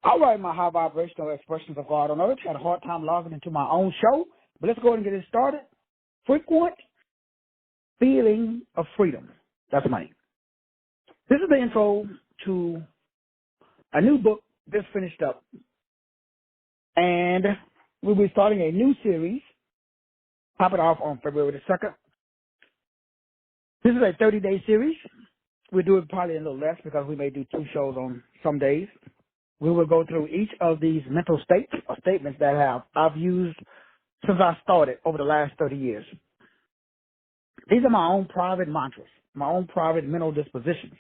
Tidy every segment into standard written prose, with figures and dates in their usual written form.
All right, my high vibrational expressions of God on earth. Had a hard time logging into my own show, but let's go ahead and get it started. Frequent feeling of freedom. That's money. This is the intro to a new book just finished up, and we'll be starting a new series. Pop it off on February the 2nd. This is a 30-day series. We'll do it probably a little less because we may do 2 shows on some days. We will go through each of these mental states or statements that I've used since I started over the last 30 years. These are my own private mantras, my own private mental dispositions.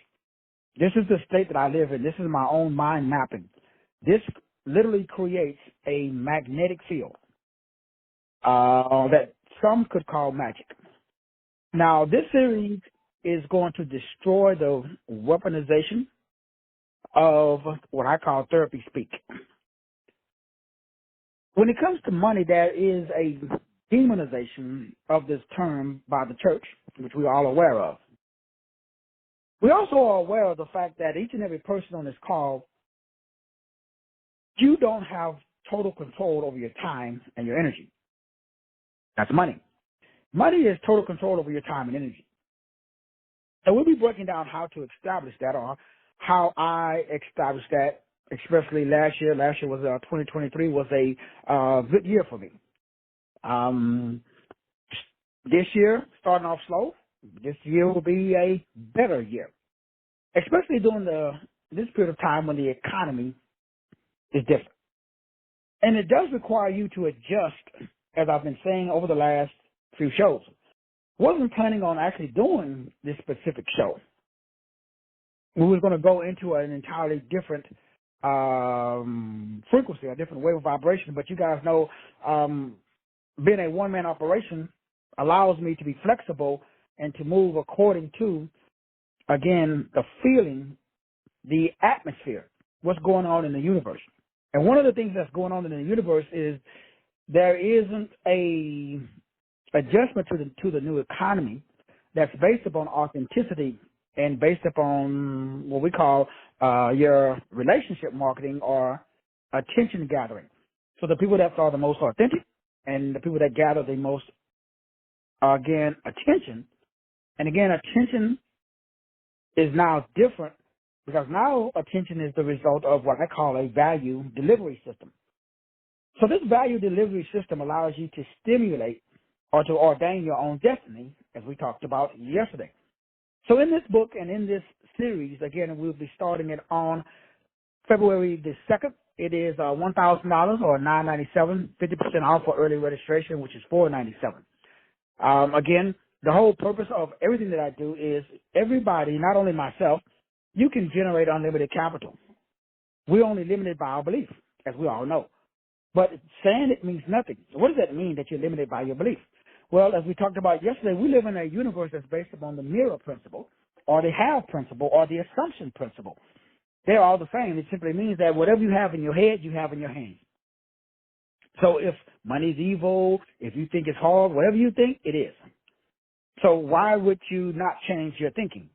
This is the state that I live in. This is my own mind mapping. This literally creates a magnetic field that some could call magic. Now, this series is going to destroy the weaponization of what I call therapy speak. When it comes to money, there is a demonization of this term by the church, which we are all aware of. We also are aware of the fact that each and every person on this call, you don't have total control over your time and your energy. That's money. Money is total control over your time and energy. And we'll be breaking down how to establish that, or how I established that, especially last year. Last year was 2023 was a good year for me. This year, starting off slow, this year will be a better year, especially during this period of time when the economy is different. And it does require you to adjust, as I've been saying over the last few shows. Wasn't planning on actually doing this specific show. We were going to go into an entirely different frequency, a different wave of vibration. But you guys know, being a one-man operation allows me to be flexible and to move according to, again, the feeling, the atmosphere, what's going on in the universe. And one of the things that's going on in the universe is there isn't a adjustment to the new economy that's based upon authenticity and based upon what we call your relationship marketing or attention gathering. So the people that are the most authentic and the people that gather the most, again, attention. And again, attention is now different because now attention is the result of what I call a value delivery system. So this value delivery system allows you to stimulate or to ordain your own destiny, as we talked about yesterday. So in this book and in this series, again, we'll be starting it on February the 2nd. It is $1,000 or $997, 50% off for early registration, which is $497. Again, the whole purpose of everything that I do is everybody, not only myself, you can generate unlimited capital. We're only limited by our belief, as we all know. But saying it means nothing. So what does that mean, that you're limited by your belief? Well, as we talked about yesterday, we live in a universe that's based upon the mirror principle, or the have principle, or the assumption principle. They're all the same. It simply means that whatever you have in your head, you have in your hands. So if money's evil, if you think it's hard, whatever you think, it is. So why would you not change your thinking?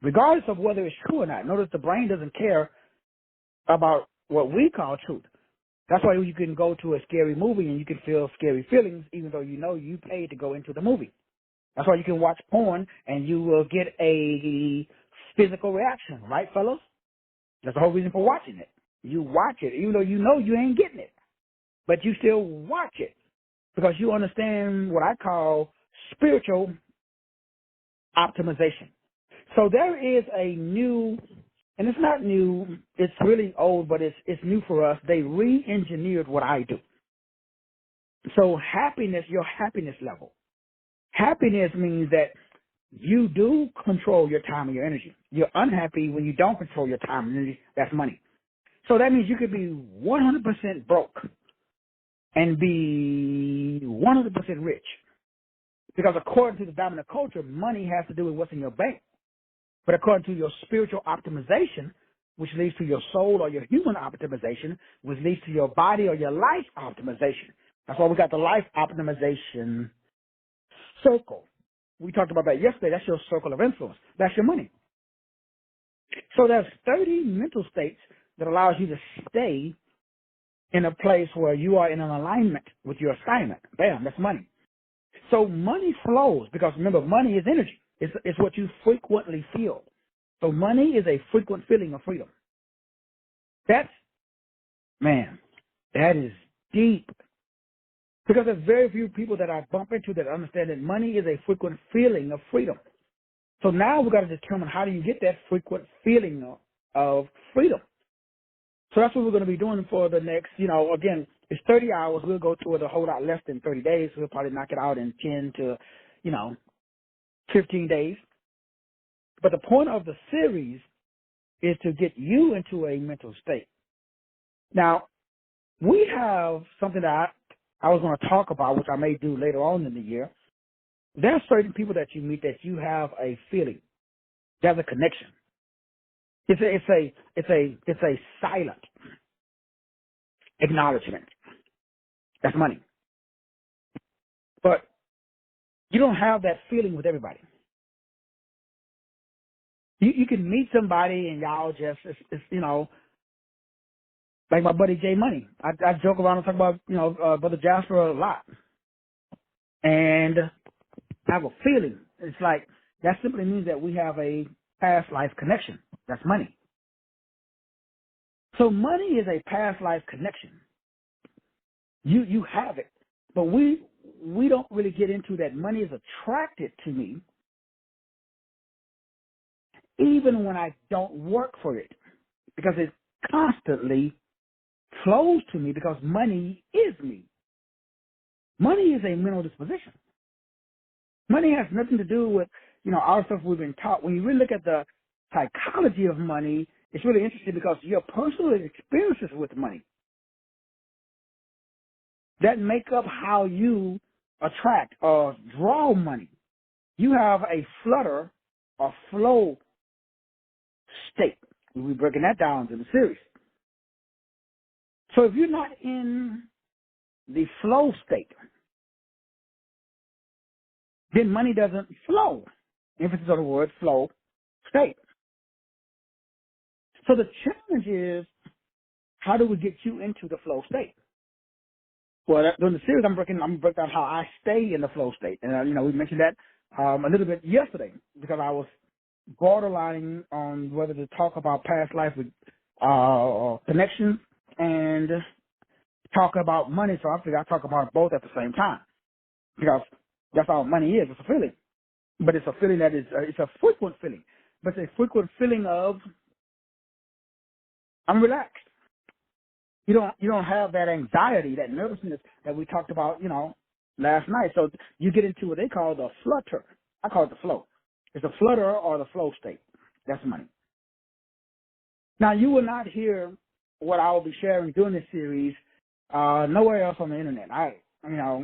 Regardless of whether it's true or not. Notice the brain doesn't care about what we call truth. That's why you can go to a scary movie and you can feel scary feelings even though you know you paid to go into the movie. That's why you can watch porn and you will get a physical reaction, right, fellas? That's the whole reason for watching it. You watch it even though you know you ain't getting it. But you still watch it because you understand what I call spiritual optimization. So there is a new, and it's not new, it's really old, but it's new for us. They re-engineered what I do. So happiness, your happiness level. Happiness means that you do control your time and your energy. You're unhappy when you don't control your time and energy. That's money. So that means you could be 100% broke and be 100% rich. Because according to the dominant culture, money has to do with what's in your bank. But according to your spiritual optimization, which leads to your soul or your human optimization, which leads to your body or your life optimization. That's why we got the life optimization circle. We talked about that yesterday. That's your circle of influence. That's your money. So there's 30 mental states that allows you to stay in a place where you are in an alignment with your assignment. Bam, that's money. So money flows because remember, money is energy. It's what you frequently feel. So money is a frequent feeling of freedom. That is deep. Because there's very few people that I bump into that understand that money is a frequent feeling of freedom. So now we've got to determine how do you get that frequent feeling of freedom. So that's what we're going to be doing for the next, again, it's 30 hours. We'll go through it a whole lot less than 30 days. We'll probably knock it out in 10 to, 15 days. But the point of the series is to get you into a mental state. Now, we have something that I was going to talk about, which I may do later on in the year. There are certain people that you meet that you have a feeling. There's a connection. It's a silent acknowledgement. That's money. But you don't have that feeling with everybody. You can meet somebody and y'all just, like my buddy Jay Money. I joke around and talk about, Brother Jasper a lot. And I have a feeling. It's like, that simply means that we have a past life connection. That's money. So money is a past life connection. You have it. But we don't really get into that money is attracted to me even when I don't work for it, because it constantly flows to me because money is me. Money is a mental disposition. Money has nothing to do with, all the stuff we've been taught. When you really look at the psychology of money, it's really interesting because your personal experiences with money that make up how you attract or draw money. You have a flutter or flow state. We'll be breaking that down in the series. So if you're not in the flow state, then money doesn't flow. Emphasis on the word flow state. So the challenge is, how do we get you into the flow state? Well, during the series, I'm breaking down how I stay in the flow state. And, we mentioned that a little bit yesterday because I was borderlining on whether to talk about past life with connections and talk about money. So I figured I'd talk about both at the same time because that's all money is. It's a feeling. But it's a feeling that is, it's a frequent feeling. But it's a frequent feeling of, I'm relaxed. You don't have that anxiety, that nervousness that we talked about, last night. So you get into what they call the flutter. I call it the flow. It's a flutter or the flow state. That's money. Now, you will not hear what I will be sharing during this series nowhere else on the internet.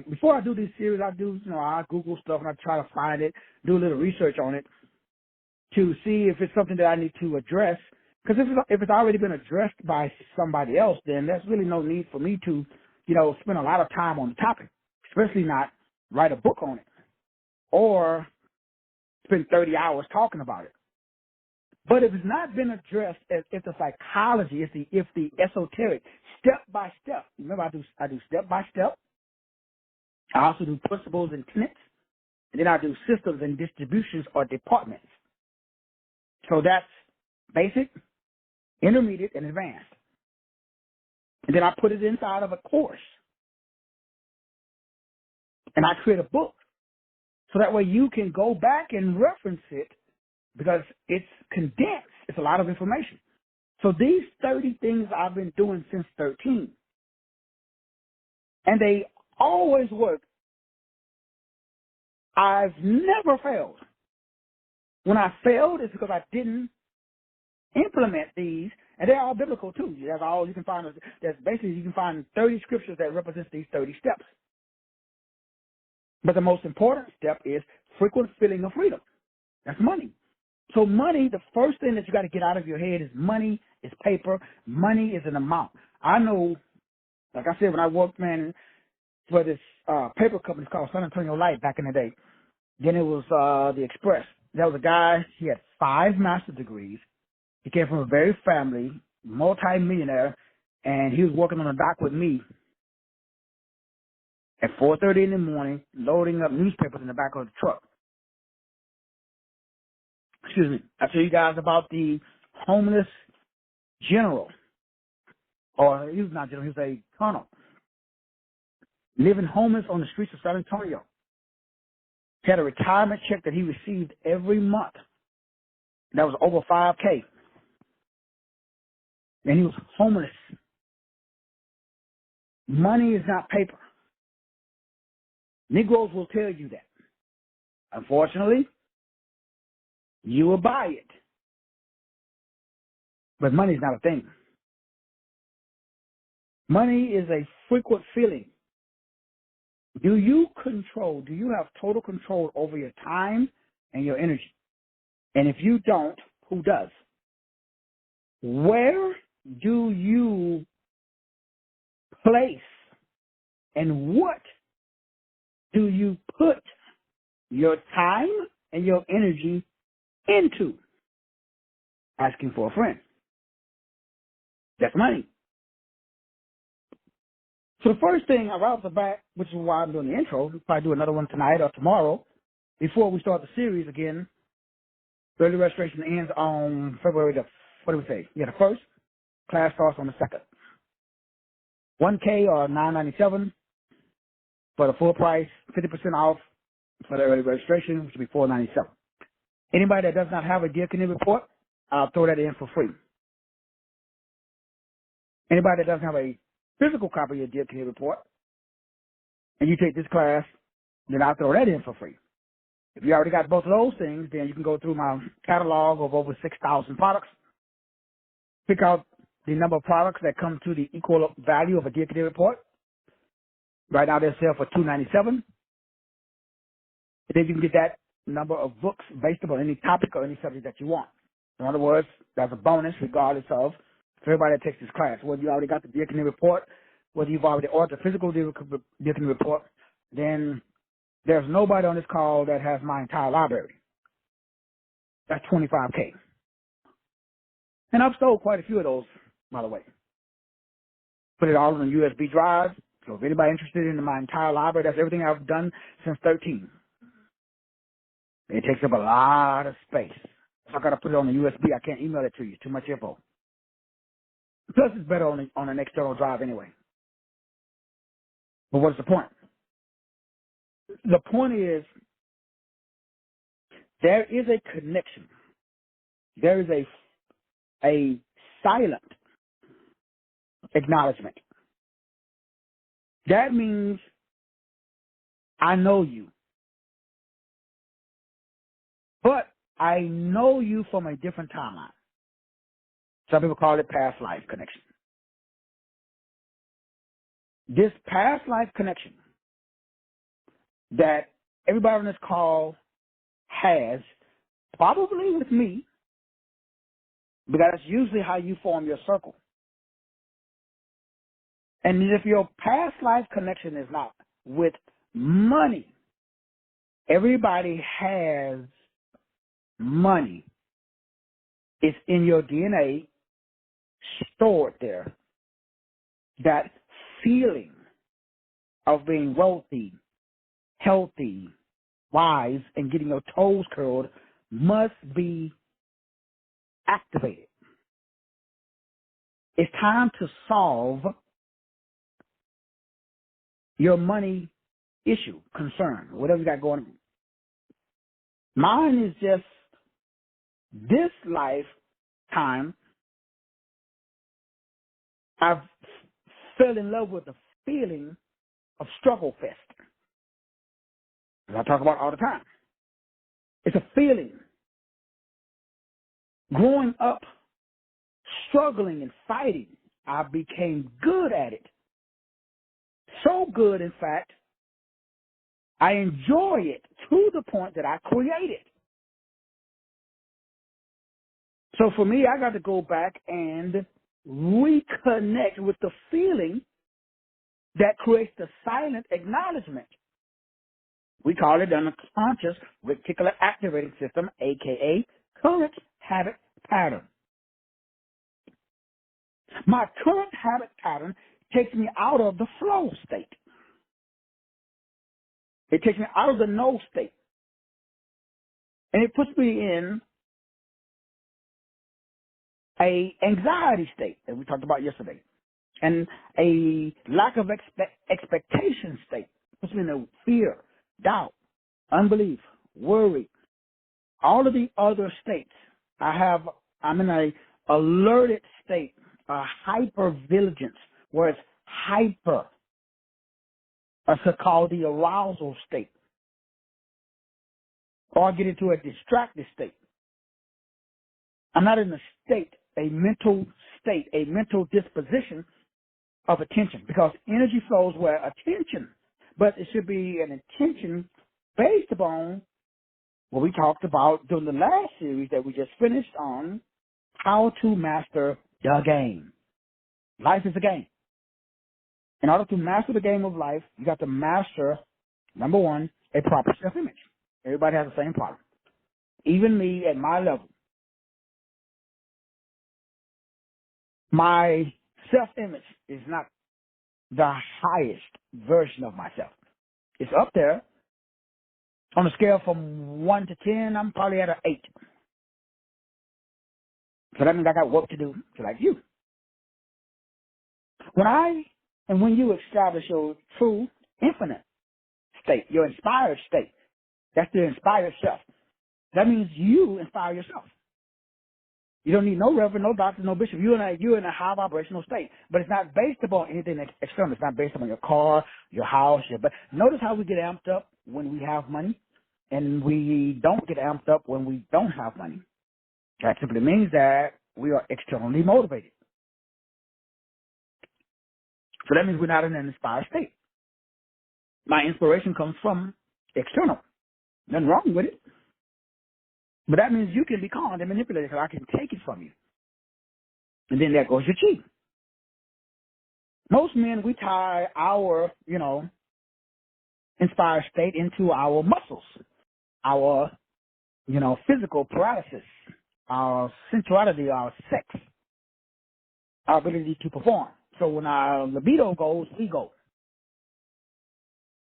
Before I do these series, I Google stuff and I try to find it, do a little research on it to see if it's something that I need to address. Because if it's already been addressed by somebody else, then there's really no need for me to, spend a lot of time on the topic, especially not write a book on it or spend 30 hours talking about it. But if it's not been addressed, if the psychology, if the esoteric, step by step, remember I do step by step. I also do principles and tenets, and then I do systems and distributions or departments. So that's basic, intermediate, and advanced. And then I put it inside of a course. And I create a book. So that way you can go back and reference it because it's condensed. It's a lot of information. So these 30 things I've been doing since 13. And they always work. I've never failed. When I failed, it's because I didn't implement these, and they're all biblical too. That's all you can find. That's basically you can find 30 scriptures that represent these 30 steps. But the most important step is frequent feeling of freedom. That's money. So money, the first thing that you got to get out of your head is money is paper. Money is an amount. I know, like I said, when I worked, for this paper company called San Antonio Light back in the day, then it was the Express. There was a guy, he had 5 master's degrees. He came from a very family, multi-millionaire, and he was working on a dock with me at 4:30 in the morning, loading up newspapers in the back of the truck. Excuse me. I tell you guys about the homeless general, or he was not general, he was a colonel, living homeless on the streets of San Antonio. He had a retirement check that he received every month. That was over $5K. And he was homeless. Money is not paper. Negroes will tell you that. Unfortunately, you will buy it. But money is not a thing. Money is a frequent feeling. Do you have total control over your time and your energy? And if you don't, who does? Where do you place and what do you put your time and your energy into? Asking for a friend. That's money. So the first thing right off the bat, which is why I'm doing the intro, we'll probably do another one tonight or tomorrow, before we start the series again. Early registration ends on February the, what do we say? Yeah, the 1st. Class starts on the 2nd. $1K or $9.97 for the full price, 50% off for the early registration, which will be $4.97. Anybody that does not have a Diakonia Report, I'll throw that in for free. Anybody that doesn't have a physical copy of your Diakonia Report, and you take this class, then I'll throw that in for free. If you already got both of those things, then you can go through my catalog of over 6,000 products, pick out the number of products that come to the equal value of a Diakonia Report. Right now they're sale for $2.97. And then you can get that number of books based upon any topic or any subject that you want. In other words, that's a bonus regardless of for everybody that takes this class. Whether you already got the Diakonia Report, whether you've already ordered the physical Diakonia Report, then there's nobody on this call that has my entire library. That's $25K. And I've sold quite a few of those, by the way. Put it all on a USB drive. So if anybody interested in my entire library, that's everything I've done since 13. It takes up a lot of space. If I got to put it on a USB, I can't email it to you. Too much info. Plus, it's better on an external drive anyway. But what's the point? The point is, there is a connection. There is a silent acknowledgement. That means I know you. But I know you from a different timeline. Some people call it past life connection. This past life connection that everybody on this call has, probably with me, because that's usually how you form your circle. And if your past life connection is not with money, everybody has money. It's in your DNA, stored there. That feeling of being wealthy, healthy, wise, and getting your toes curled must be activated. It's time to solve your money issue, concern, whatever you got going on. Mine is just this lifetime, I've fell in love with the feeling of struggle fest. As I talk about all the time. It's a feeling. Growing up, struggling and fighting, I became good at it. So good, in fact, I enjoy it to the point that I create it. So for me, I got to go back and reconnect with the feeling that creates the silent acknowledgement. We call it the unconscious reticular activating system, a.k.a. current habit pattern. My current habit pattern takes me out of the flow state. It takes me out of the no state. And it puts me in a anxiety state that we talked about yesterday. And a lack of expectation state. It puts me in a fear, doubt, unbelief, worry. All of the other states, I'm in a alerted state, a hypervigilance, where it's hyper. That's called the arousal state. Or I get into a distracted state. I'm not in a state, a mental state, a mental disposition of attention, because energy flows where attention, but it should be an attention based upon what we talked about during the last series that we just finished on how to master the game. Life is a game. In order to master the game of life, you got to master, number one, a proper self-image. Everybody has the same problem. Even me at my level. My self-image is not the highest version of myself. It's up there. On a scale from 1 to 10, I'm probably at an 8. So that means I got work to do, like you. When you establish your true infinite state, your inspired state, that's the inspired self. That means you inspire yourself. You don't need no reverend, no doctor, no bishop. You're in a high vibrational state. But it's not based upon anything external. It's not based upon your car, your house. But notice how we get amped up when we have money, and we don't get amped up when we don't have money. That simply means that we are externally motivated. So that means we're not in an inspired state. My inspiration comes from external. Nothing wrong with it. But that means you can be conned and manipulated, because I can take it from you. And then there goes your chi. Most men, we tie our, inspired state into our muscles, our, physical paralysis, our sensuality, our sex, our ability to perform. So when our libido goes, we go.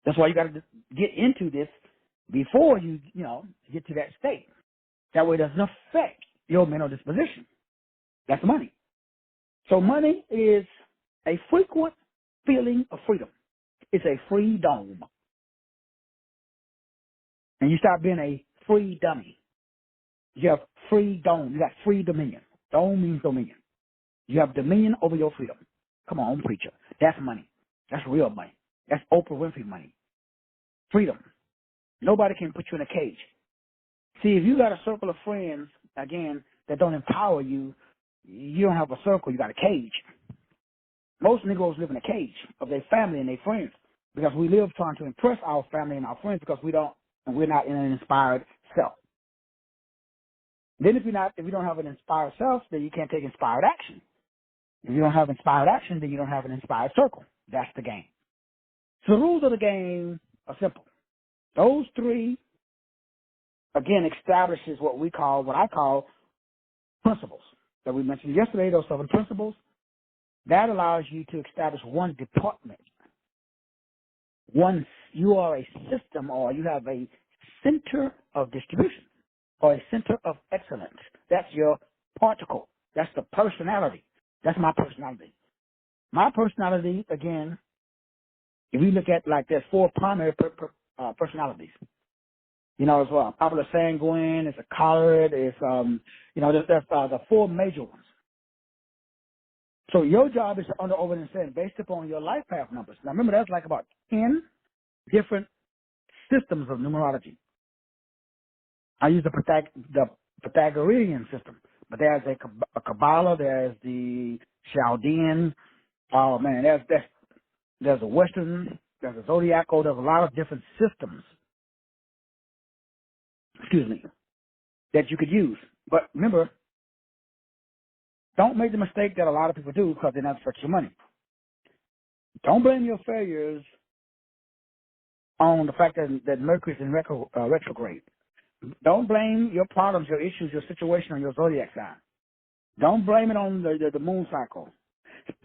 That's why you got to get into this before you, get to that state. That way it doesn't affect your mental disposition. That's money. So money is a frequent feeling of freedom. It's a free dome. And you start being a free dummy. You have free dome. You got free dominion. Dome means dominion. You have dominion over your freedom. Come on, preacher. That's money. That's real money. That's Oprah Winfrey money. Freedom. Nobody can put you in a cage. See, if you got a circle of friends, again, that don't empower you, you don't have a circle, you got a cage. Most Negroes live in a cage of their family and their friends, because we live trying to impress our family and our friends, because we're not in an inspired self. Then if you don't have an inspired self, then you can't take inspired action. If you don't have inspired action, then you don't have an inspired circle. That's the game. So the rules of the game are simple. Those three, again, establishes what I call principles that we mentioned yesterday, those 7 principles. That allows you to establish one department. You are a system, or you have a center of distribution, or a center of excellence. That's your particle. That's the personality. That's my personality. My personality, again, if you look at there's 4 primary personalities. As well. Popular sanguine, it's a choleric, it's, there's the 4 major ones. So your job is to understand based upon your life path numbers. Now remember, that's about 10 different systems of numerology. I use the Pythagorean system, but there's a Kabbalah, there's the Chaldean. Oh man, there's a Western, there's a Zodiacal, there's a lot of different systems. That you could use. But remember, don't make the mistake that a lot of people do, because they're not affect your money. Don't blame your failures on the fact that Mercury is in retrograde. Don't blame your problems, your issues, your situation on your zodiac sign. Don't blame it on the moon cycle.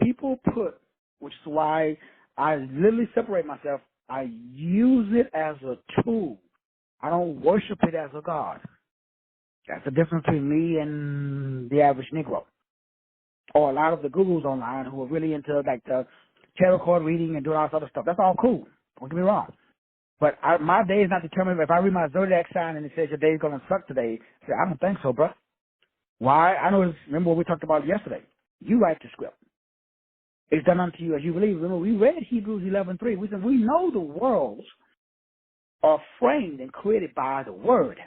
People put, which is why I literally separate myself. I use it as a tool. I don't worship it as a god. That's the difference between me and the average Negro, or a lot of the gurus online who are really into like the tarot card reading and doing all this other stuff. That's all cool. Don't get me wrong. But my day is not determined. If I read my zodiac sign and it says your day is going to suck today, I say, I don't think so, bro. Why? I know. Remember what we talked about yesterday. You write the script. It's done unto you as you believe. Remember, we read Hebrews 11:3. We said we know the worlds are framed and created by the Word.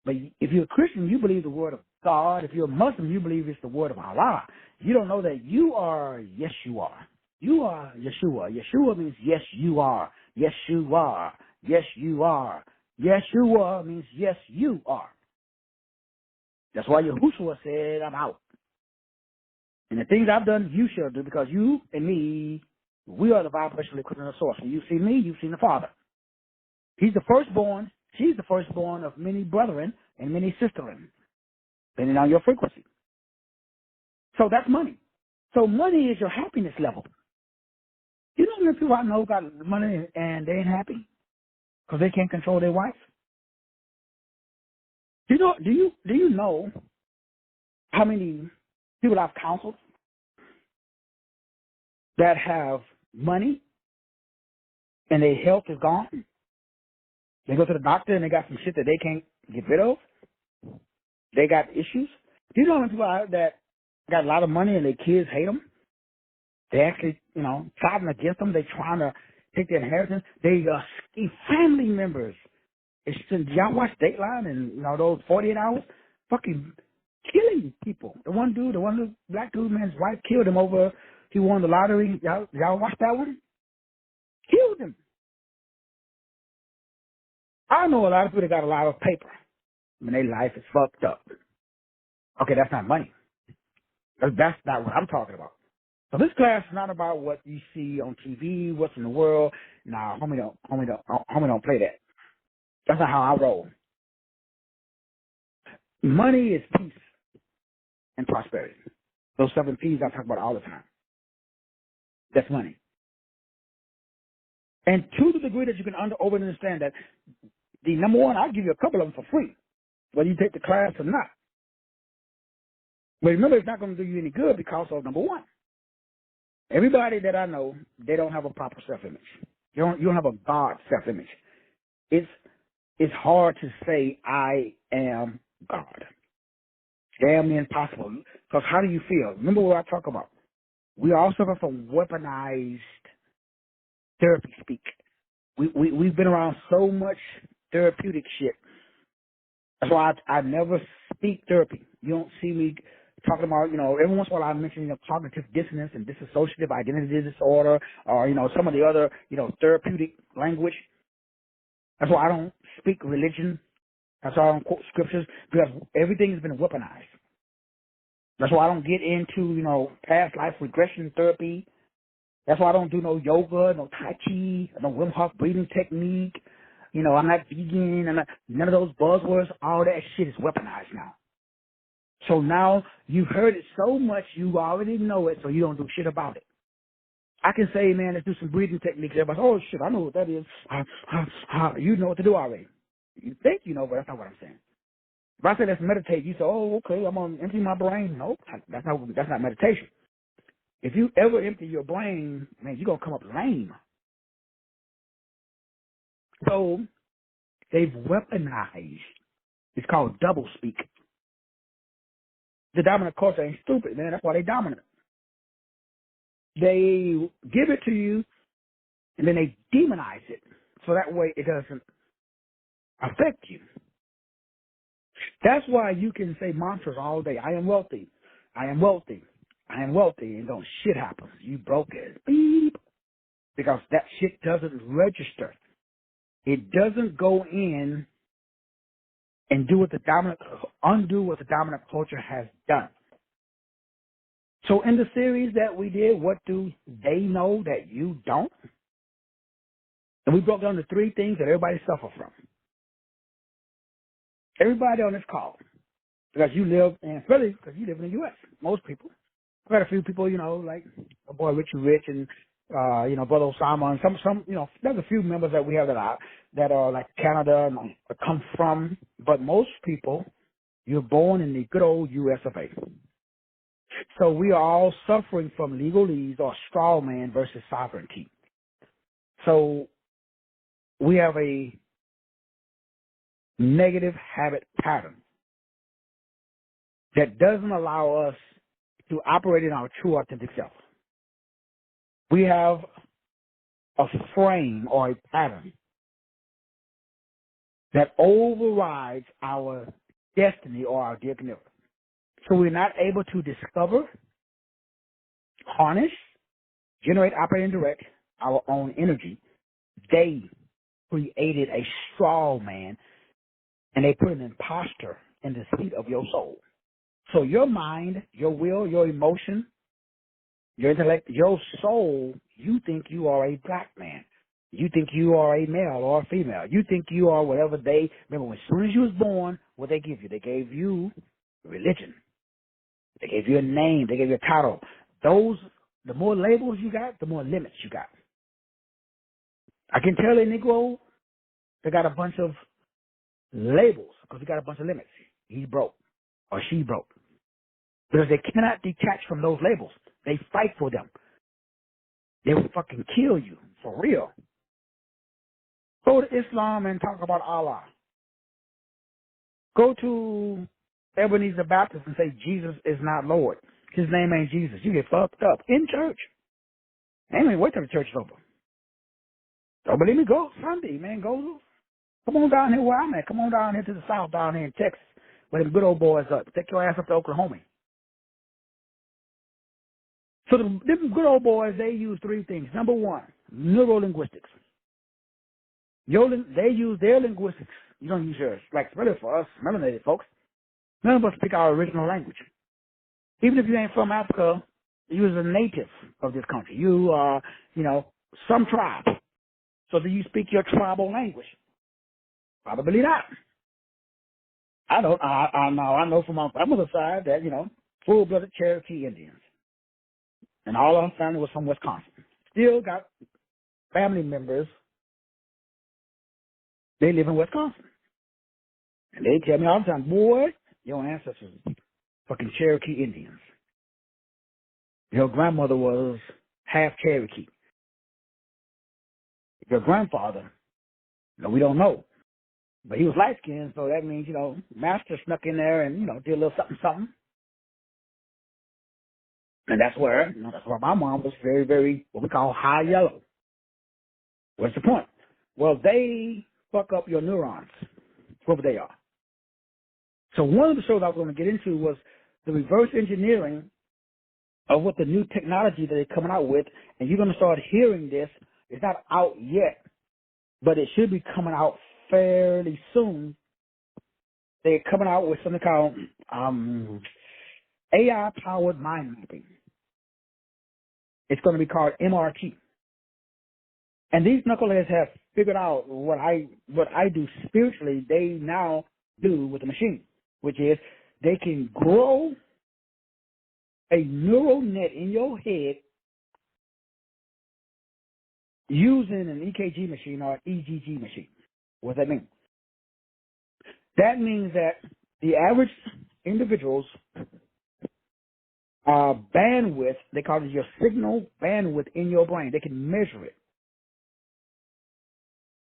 But if you're a Christian, you believe the Word of God. If you're a Muslim, you believe it's the Word of Allah. You don't know that you are, yes, you are. You are Yeshua. Yeshua means yes, you are. Yes, you are. Yes, you are. Yeshua means yes, you are. That's why Yahushua said, I'm out. And the things I've done, you shall do, because you and me, we are the vibrational equivalent of source. When you see me, you've seen the Father. He's the firstborn. She's the firstborn of many brethren and many sisterin, depending on your frequency. So that's money. So money is your happiness level. You know how many people I know got money and they ain't happy because they can't control their wife? Do you know how many people I've counseled that have money and their health is gone? They go to the doctor and they got some shit that they can't get rid of. They got issues. Do you know how many people out that got a lot of money and their kids hate them? They actually, plotting against them. They trying to take their inheritance. They family members. It's y'all watch Dateline and those 48 hours, fucking killing people. The one black dude, man's wife killed him over. He won the lottery. Y'all watch that one? Killed him. I know a lot of people that got a lot of paper. I mean, their life is fucked up. Okay, that's not money. That's not what I'm talking about. So this class is not about what you see on TV, what's in the world. Nah, homie don't play that. That's not how I roll. Money is peace and prosperity. Those 7 P's I talk about all the time. That's money. And to the degree that you can understand that, the number one, I'll give you a couple of them for free, whether you take the class or not. But remember, it's not going to do you any good because of number one. Everybody that I know, they don't have a proper self-image. You don't have a God self-image. It's hard to say I am God. Damn near impossible. Because how do you feel? Remember what I talk about. We all suffer from weaponized therapy speak. We've been around so much therapeutic shit. That's why I never speak therapy. You don't see me talking about, every once in a while I mention, cognitive dissonance and dissociative identity disorder or, some of the other, therapeutic language. That's why I don't speak religion. That's why I don't quote scriptures, because everything has been weaponized. That's why I don't get into, past life regression therapy. That's why I don't do no yoga, no Tai Chi, no Wim Hof breathing technique. I'm not vegan. None of those buzzwords. All that shit is weaponized now. So now you've heard it so much, you already know it, so you don't do shit about it. I can say, man, let's do some breathing techniques. Everybody's, oh, shit, I know what that is. You know what to do already. You think you know, but that's not what I'm saying. If I say let's meditate, you say, oh, okay, I'm going to empty my brain. Nope, that's not meditation. If you ever empty your brain, man, you're going to come up lame. So they've weaponized. It's called double speak. The dominant culture ain't stupid, man. That's why they dominant. They give it to you, and then they demonize it. So that way it doesn't affect you. That's why you can say mantras all day. I am wealthy. I am wealthy. I am wealthy. And don't shit happens. You broke it. Beep. Because that shit doesn't register. It doesn't go in and undo what the dominant culture has done. So in the series that we did, what do they know that you don't? And we broke down the 3 things that everybody suffers from. Everybody on this call, because you live in Philly, because you live in the U.S., most people. I've got a few people, like my boy Richie Rich and Brother Osama and some there's a few members that we have that are like Canada and come from, but most people you're born in the good old US of A. So we are all suffering from legalese or straw man versus sovereignty. So we have a negative habit pattern that doesn't allow us to operate in our true authentic self. We have a frame or a pattern that overrides our destiny or our diakonia. So we're not able to discover, harness, generate, operate, and direct our own energy. They created a straw man, and they put an imposter in the seat of your soul. So your mind, your will, your emotion, your intellect, your soul, you think you are a black man. You think you are a male or a female. You think you are whatever they, remember, as soon as you was born, what they give you? They gave you religion. They gave you a name. They gave you a title. The more labels you got, the more limits you got. I can tell a Negro, they got a bunch of labels because he got a bunch of limits. He's broke or she broke. Because they cannot detach from those labels. They fight for them. They will fucking kill you, for real. Go to Islam and talk about Allah. Go to Ebenezer Baptist and say Jesus is not Lord. His name ain't Jesus. You get fucked up in church. Anyway, wait till the church is over. Don't believe me? Go Sunday, man. Go. Come on down here where I'm at. Come on down here to the south, down here in Texas, where them good old boys up. Take your ass up to Oklahoma. So them good old boys, they use three things. Number one, neurolinguistics. They use their linguistics. You don't use yours. Like, really for us, melanated folks, none of us speak our original language. Even if you ain't from Africa, you're a native of this country. You are, some tribe. So do you speak your tribal language? Probably not. I don't. I know from my grandmother's side that, full-blooded Cherokee Indians. And all our family was from Wisconsin. Still got family members. They live in Wisconsin. And they tell me all the time, boy, your ancestors fucking Cherokee Indians. Your grandmother was half Cherokee. Your grandfather, we don't know. But he was light-skinned, so that means, master snuck in there and, did a little something. And that's where my mom was very, very, what we call high yellow. What's the point? Well, they fuck up your neurons, whoever they are. So one of the shows I was going to get into was the reverse engineering of what the new technology that they're coming out with, and you're going to start hearing this. It's not out yet, but it should be coming out fairly soon. They're coming out with something called AI-powered mind mapping. It's going to be called MRT. And these knuckleheads have figured out what I do spiritually, they now do with the machine, which is they can grow a neural net in your head using an EKG machine or an EGG machine. What does that mean? That means that the average individual's bandwidth, they call it your signal bandwidth in your brain. They can measure it.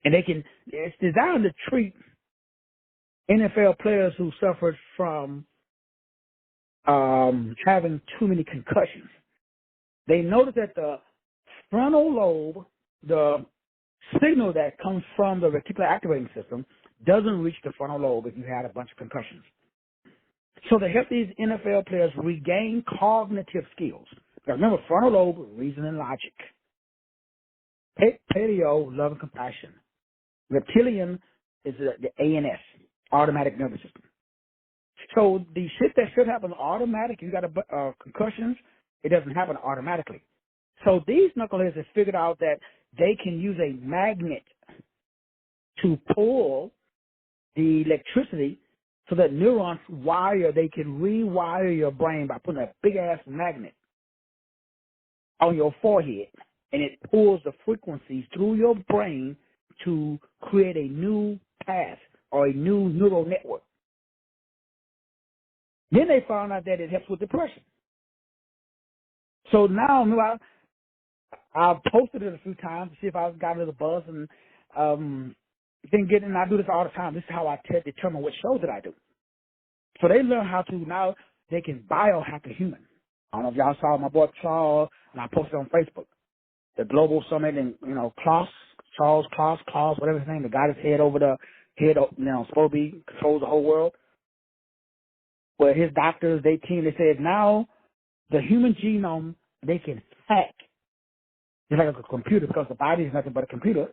And it's designed to treat NFL players who suffered from having too many concussions. They noticed that the frontal lobe, the signal that comes from the reticular activating system, doesn't reach the frontal lobe if you had a bunch of concussions. So they help these NFL players regain cognitive skills. Now remember, frontal lobe, reason and logic. Paleo, love and compassion. Reptilian is the ANS, automatic nervous system. So the shit that should happen automatic, you got concussions, it doesn't happen automatically. So these knuckleheads have figured out that they can use a magnet to pull the electricity so that neurons they can rewire your brain by putting a big-ass magnet on your forehead, and it pulls the frequencies through your brain to create a new path or a new neural network. Then they found out that it helps with depression. So now, I've posted it a few times to see if I got a little buzz, and I do this all the time. This is how I determine what shows that I do. So they learn how to, now they can biohack a human. I don't know if y'all saw my boy Charles, and I posted on Facebook, the Global Summit, and, Charles Klaus, whatever his name, the guy that's supposed to be, controls the whole world. Where his doctors, they said now the human genome, they can hack. It's like a computer, because the body is nothing but a computer.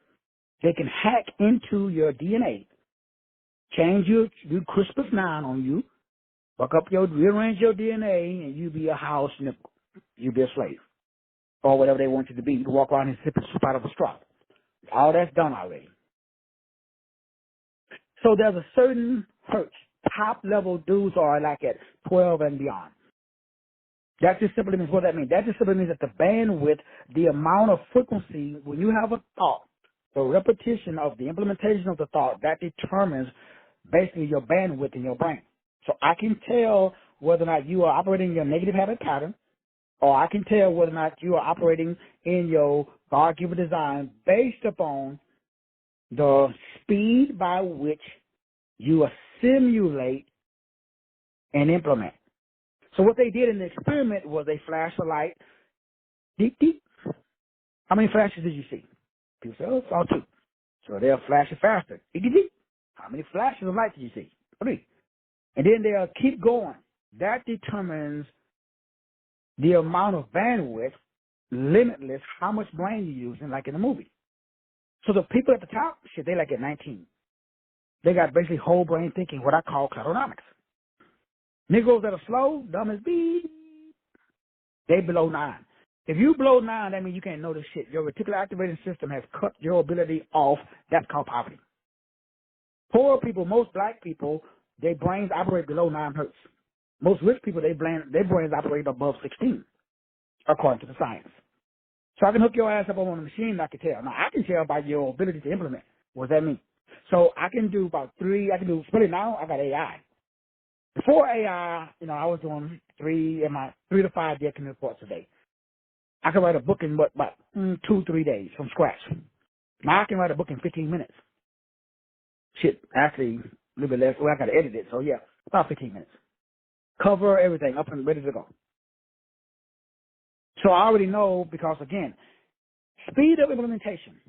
They can hack into your DNA, do CRISPR-9 on you, rearrange your DNA, and you be a house nipple. You be a slave. Or whatever they want you to be. You can walk around and sip out of a straw. All that's done already. So there's a certain hertz. Top level dudes are like at 12 and beyond. That just simply means what that means. That just simply means that the bandwidth, the amount of frequency, when you have a thought, the repetition of the implementation of the thought, that determines basically your bandwidth in your brain. So I can tell whether or not you are operating your negative habit pattern, or I can tell whether or not you are operating in your God-given design based upon the speed by which you assimilate and implement. So what they did in the experiment was they flashed a light, deep, deep. How many flashes did you see? People say, I saw 2. So they'll flash it faster. Deep, deep, deep. How many flashes of light did you see? 3. And then they'll keep going. That determines the amount of bandwidth, limitless, how much brain you're using, like in a movie. So the people at the top, they like at 19. They got basically whole brain thinking, what I call clutternomics. Negroes that are slow, dumb as bees, they below 9. If you below 9, that means you can't know this shit. Your reticular activating system has cut your ability off. That's called poverty. Poor people, most black people, their brains operate below 9 hertz. Most rich people, their brains operate above 16, according to the science. So I can hook your ass up on a machine and I can tell. Now, I can tell by your ability to implement. What does that mean? So I can do especially now, I got AI. Before AI, I was doing 3 to 5 Diakonia reports a day. I could write a book in about 2-3 days from scratch. Now I can write a book in 15 minutes. Shit, actually, a little bit less. Well, I got to edit it, so yeah, about 15 minutes. Cover everything up and ready to go. So I already know because, again, speed of implementation,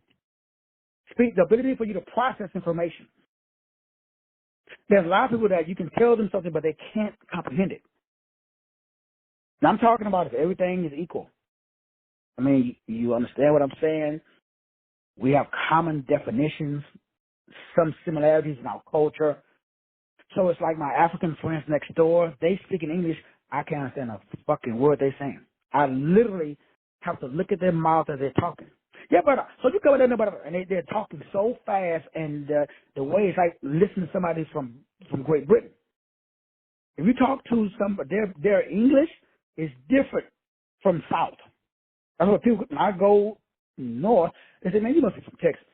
the ability for you to process information. There's a lot of people that you can tell them something, but they can't comprehend it. Now, I'm talking about if everything is equal. I mean, you understand what I'm saying? We have common definitions, some similarities in our culture. So it's like my African friends next door, they speak in English. I can't understand a fucking word they're saying. I literally have to look at their mouth as they're talking. Yeah, brother. So you go there, and they're talking so fast, and the way it's like listening to somebody from Great Britain. If you talk to somebody, their English is different from South. That's what people. When I go north, they say, "Man, you must be from Texas."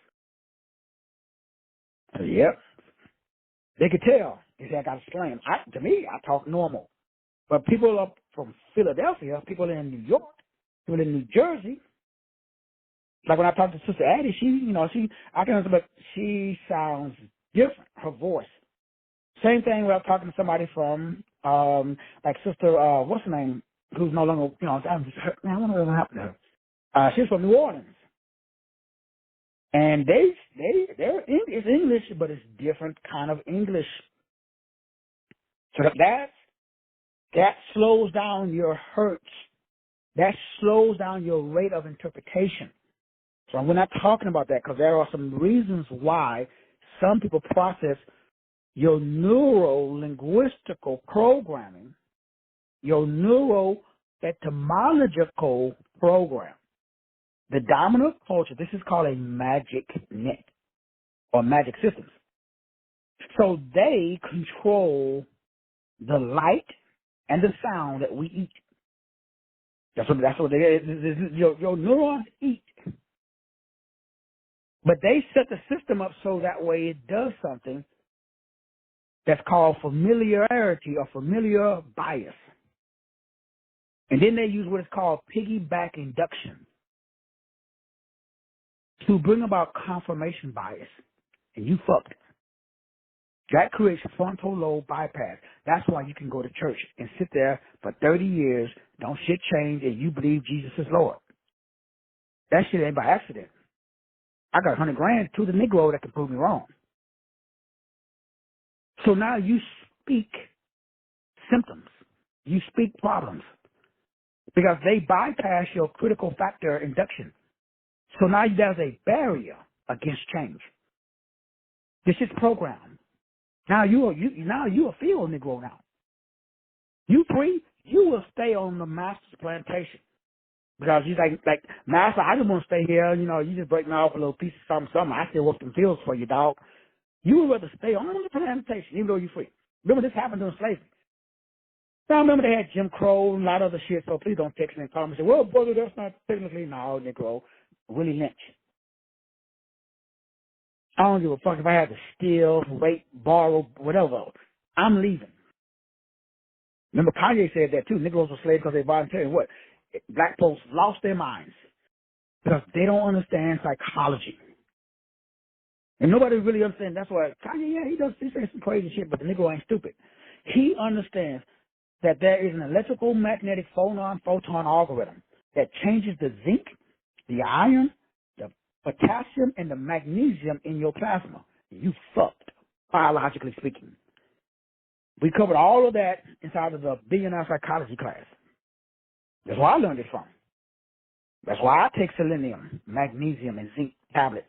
I say, yep. They could tell. They say I got a slang. To me, I talk normal. But people up from Philadelphia, people in New York, people in New Jersey. Like when I talk to Sister Addie, I can understand, but she sounds different, her voice. Same thing when I'm talking to somebody from, like Sister, what's her name, who's no longer, I wonder what happened to her. She's from New Orleans. And it's English, but it's different kind of English. So that slows down your hertz. That slows down your rate of interpretation. So we're not talking about that because there are some reasons why some people process your neuro-linguistical programming, your neuro-etymological program. The dominant culture, this is called a magic net or magic systems. So they control the light and the sound that we eat. That's what your neurons eat. But they set the system up so that way it does something that's called familiarity or familiar bias. And then they use what is called piggyback induction to bring about confirmation bias. And you fucked. That creates frontal lobe bypass. That's why you can go to church and sit there for 30 years, don't shit change, and you believe Jesus is Lord. That shit ain't by accident. I got $100,000 to the Negro that can prove me wrong. So now you speak symptoms. You speak problems. Because they bypass your critical factor induction. So now there's a barrier against change. This is programmed. Now you a field Negro now. You free, you will stay on the master's plantation. Because he's like, master, I just want to stay here, you just break me off a little piece of something. I still work them fields for you, dog. You would rather stay on the plantation, even though you're free. Remember, this happened during slavery. Now, remember they had Jim Crow and a lot of other shit, so please don't text me and call me and say, well, brother, that's not technically, no, Negro. Willie Lynch. I don't give a fuck if I had to steal, rape, borrow, whatever. I'm leaving. Remember, Kanye said that too. Negroes were slaves because they volunteered. What? Black folks lost their minds because they don't understand psychology. And nobody really understands. That's why Kanye, yeah, he says some crazy shit, but the Negro ain't stupid. He understands that there is an electrical magnetic photon algorithm that changes the zinc, the iron, the potassium, and the magnesium in your plasma. You fucked, biologically speaking. We covered all of that inside of the billionaire psychology class. That's where I learned it from. That's why I take selenium, magnesium, and zinc tablets.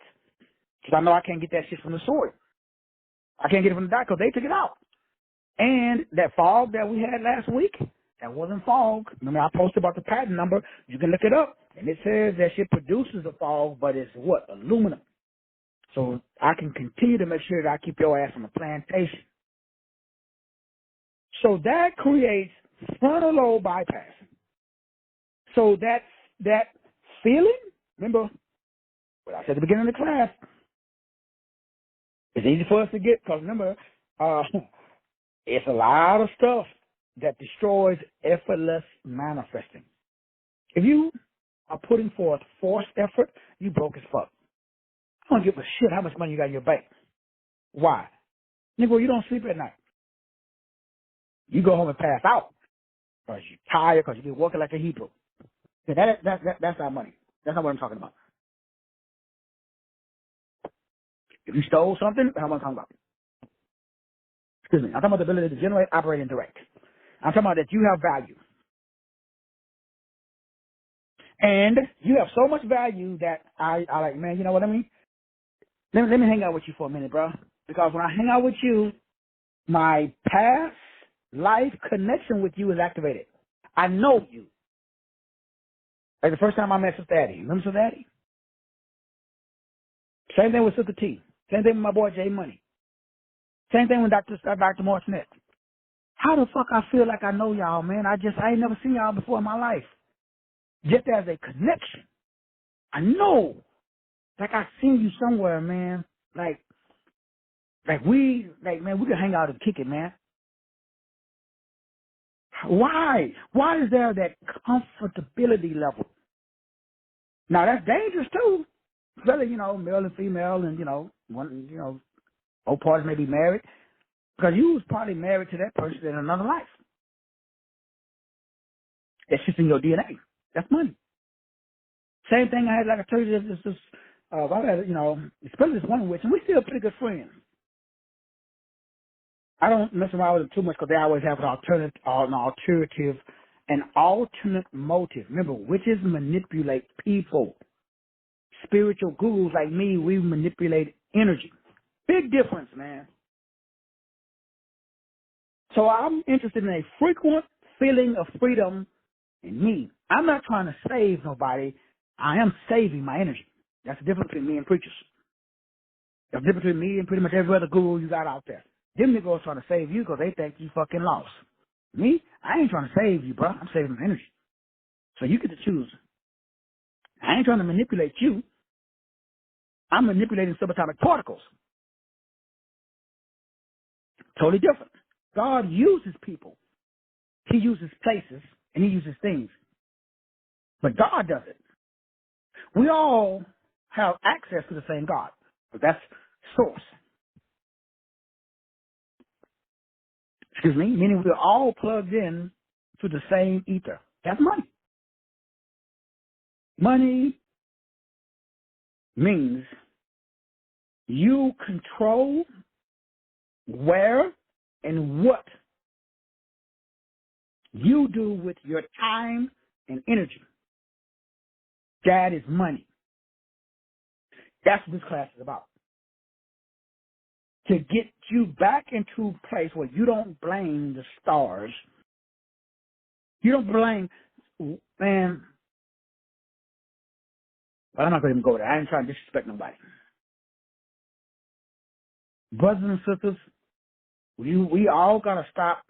Because I know I can't get that shit from the soil. I can't get it from the doctor because they took it out. And that fog that we had last week, that wasn't fog. Remember, I posted about the patent number. You can look it up. And it says that shit produces a fog, but it's what? Aluminum. So I can continue to make sure that I keep your ass on the plantation. So that creates frontal lobe bypass. So that feeling, remember what I said at the beginning of the class, it's easy for us to get because remember, it's a lot of stuff that destroys effortless manifesting. If you are putting forth forced effort, you broke as fuck. I don't give a shit how much money you got in your bank. Why? Nigga, you don't sleep at night. You go home and pass out because you're tired, because you've been working like a Hebrew. That's not money. That's not what I'm talking about. If you stole something, that's what I'm talking about. Excuse me. I'm talking about the ability to generate, operate, and direct. I'm talking about that you have value. And you have so much value that I like, man, you know what I mean? Let me hang out with you for a minute, bro. Because when I hang out with you, my past life connection with you is activated. I know you. Like the first time I met Sister Addie. Remember Sister Addie? Same thing with Sister T. Same thing with my boy Jay Money. Same thing with Dr. Moore Smith. How the fuck I feel like I know y'all, man? I ain't never seen y'all before in my life. Just as a connection. I know. Like I seen you somewhere, man. Like man, we can hang out and kick it, man. Why? Why is there that comfortability level? Now that's dangerous too. Whether, male and female and, both parties may be married. Because you was probably married to that person in another life. It's just in your DNA. That's money. Same thing I had, like I told you, I had, especially this one witch, and we're still pretty good friends. I don't mess around with them too much because they always have an alternate motive. Remember, witches manipulate people. Spiritual gurus like me, we manipulate energy. Big difference, man. So I'm interested in a frequent feeling of freedom in me. I'm not trying to save nobody. I am saving my energy. That's the difference between me and preachers. That's the difference between me and pretty much every other guru you got out there. Them niggas trying to save you because they think you fucking lost. Me, I ain't trying to save you, bro. I'm saving my energy. So you get to choose. I ain't trying to manipulate you. I'm manipulating subatomic particles. Totally different. God uses people. He uses places and he uses things. But God does it. We all have access to the same God. But that's source. Excuse me, meaning we're all plugged in to the same ether. That's money. Money means you control where and what you do with your time and energy. That is money. That's what this class is about. To get you back into a place where you don't blame the stars. You don't blame, man. Well, I'm not going to even go there. I ain't trying to disrespect nobody. Brothers and sisters, we all got to stop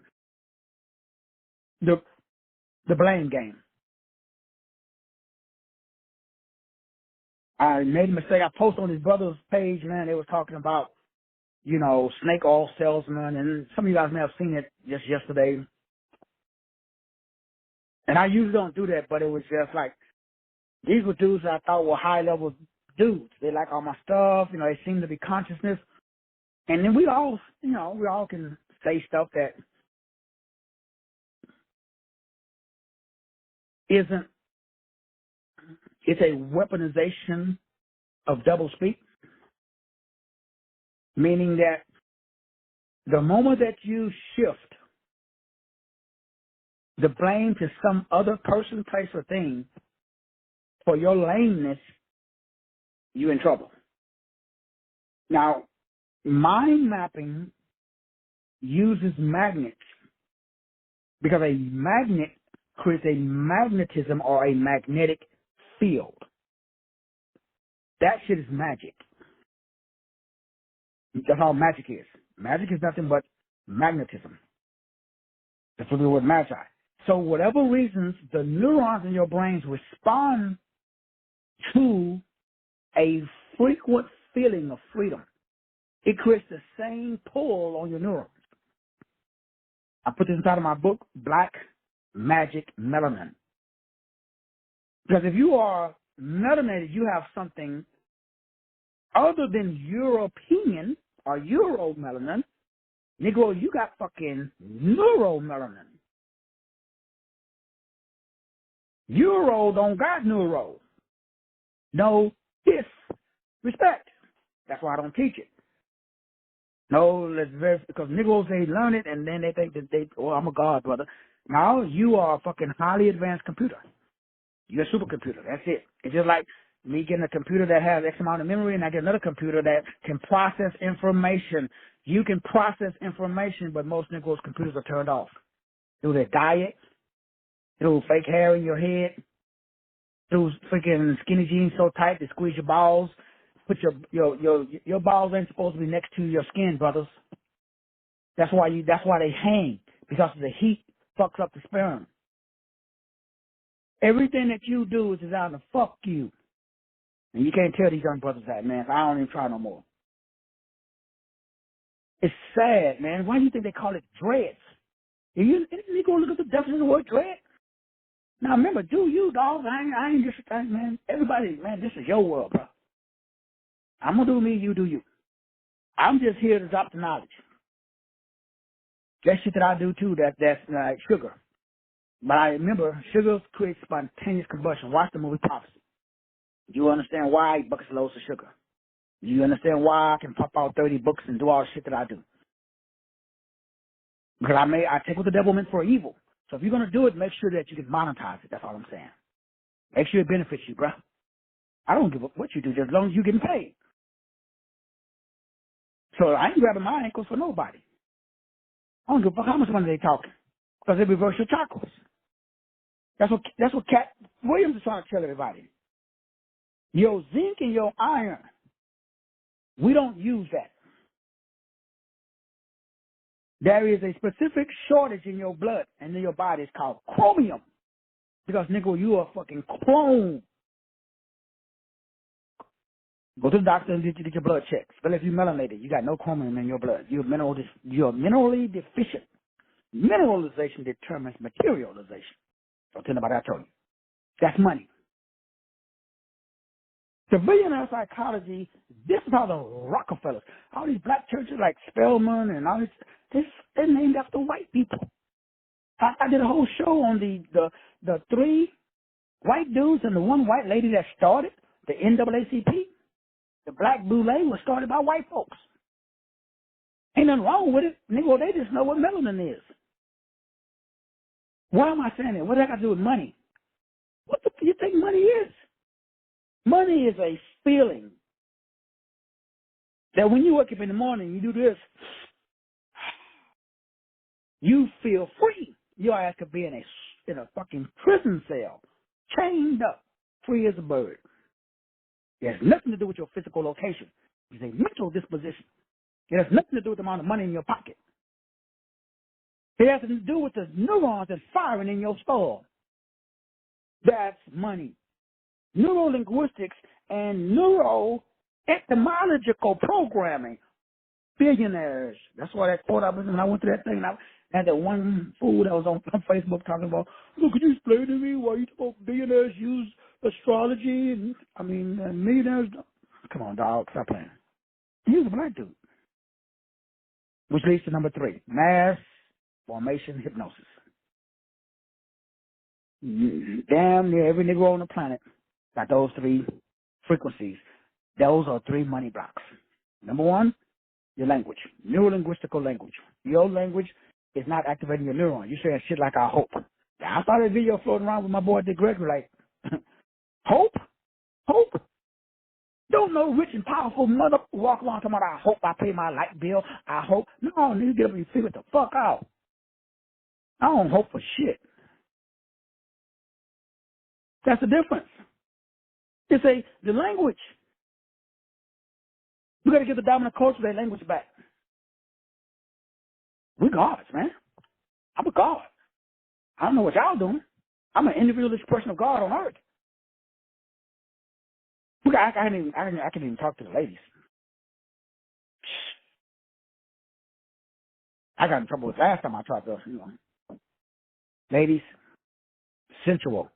the blame game. I made a mistake. I posted on his brother's page, man. They was talking about, snake oil salesman, and some of you guys may have seen it just yesterday. And I usually don't do that, but it was just like, these were dudes that I thought were high-level dudes. They like all my stuff. They seem to be consciousness. And then we all can say stuff that isn't, it's a weaponization of doublespeak, meaning that the moment that you shift the blame to some other person, place, or thing for your lameness, you're in trouble. Now, mind mapping uses magnets because a magnet creates a magnetism or a magnetic field. That shit is magic. That's all magic is. Magic is nothing but magnetism. That's what the word magi. So whatever reasons the neurons in your brains respond to a frequent feeling of freedom, it creates the same pull on your neurons. I put this inside of my book, Black Magic Melanin. Because if you are melanated, you have something other than European or Euromelanin. Negro, you got fucking neuromelanin. Euro don't got neuro. No disrespect. That's why I don't teach it. No, because Negroes, they learn it and then they think that I'm a god, brother. No, you are a fucking highly advanced computer. You're a supercomputer. That's it. It's just like me getting a computer that has X amount of memory and I get another computer that can process information. You can process information, but most Negroes' computers are turned off. Through their diet, through fake hair in your head, through freaking skinny jeans so tight they squeeze your balls. Put your balls ain't supposed to be next to your skin, brothers. That's why they hang, because the heat fucks up the sperm. Everything that you do is designed to fuck you. And you can't tell these young brothers that, man. I don't even try no more. It's sad, man. Why do you think they call it dreads? You go look at the definition of the word dread. Now remember, do you, dog? I ain't just, man. Everybody, man, this is your world, bro. I'm gonna do me, you do you. I'm just here to drop the knowledge. That shit that I do too, that's like sugar. But I remember sugar creates spontaneous combustion. Watch the movie Prophecy. You understand why I eat buckets of loads of sugar. You understand why I can pop out 30 books and do all the shit that I do. Because I take what the devil meant for evil. So if you're gonna do it, make sure that you can monetize it. That's all I'm saying. Make sure it benefits you, bro. I don't give a what you do, just as long as you're getting paid. So I ain't grabbing my ankles for nobody. I don't give a fuck how much money they talking. Because they reverse your chakras. That's what Cat Williams is trying to tell everybody. Your zinc and your iron, we don't use that. There is a specific shortage in your blood and in your body. It's called chromium. Because, nigga, you are a fucking clone. Go to the doctor and get your blood checked. But if you're melanated, you got no chromium in your blood. You're minerally deficient. Mineralization determines materialization. Don't tell nobody I told you. That's money. The billionaire psychology, this is how the Rockefellers, all these black churches like Spelman and all this, they're named after white people. I did a whole show on the three white dudes and the one white lady that started the NAACP. The Black Boule was started by white folks. Ain't nothing wrong with it. Nigga, they just know what melanin is. Why am I saying that? What does that got to do with money? What the you think money is? Money is a feeling that when you wake up in the morning, you do this, you feel free. Your ass could be in a fucking prison cell, chained up, free as a bird. It has nothing to do with your physical location. It's a mental disposition. It has nothing to do with the amount of money in your pocket. It has to do with the neurons that's firing in your skull. That's money. Neurolinguistics and neuroetymological programming. Billionaires. That's why that quote I was when I went to that thing. I had that one fool that was on Facebook talking about, look, could you explain to me why you think billionaires use astrology and millionaires? Come on, dog, stop playing. He was a black dude. Which leads to number 3, mass formation hypnosis. Damn near every Negro on the planet got those 3 frequencies. Those are 3 money blocks. Number 1, your language, neurolinguistical language. Your language is not activating your neuron. You're saying shit like I hope. I saw that video floating around with my boy Dick Gregory like, hope? Hope? Don't no rich and powerful mother walk along talking about I hope I pay my light bill. I hope. No, you get up and figure it the fuck out. I don't hope for shit. That's the difference. It's the language. We got to give the dominant culture their language back. We're gods, man. I'm a god. I don't know what y'all doing. I'm an individual expression of God on earth. I can even talk to the ladies. I got in trouble with last time I tried to, Ladies, sensual,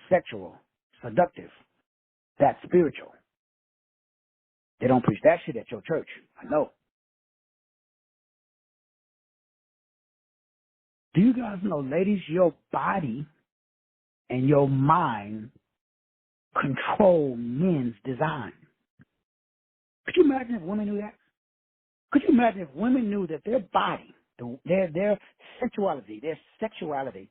sexual, seductive, that's spiritual. They don't preach that shit at your church. I know. Do you guys know, ladies, your body and your mind control men's design? Could you imagine if women knew that? Could you imagine if women knew that their body, their sensuality, their sexuality,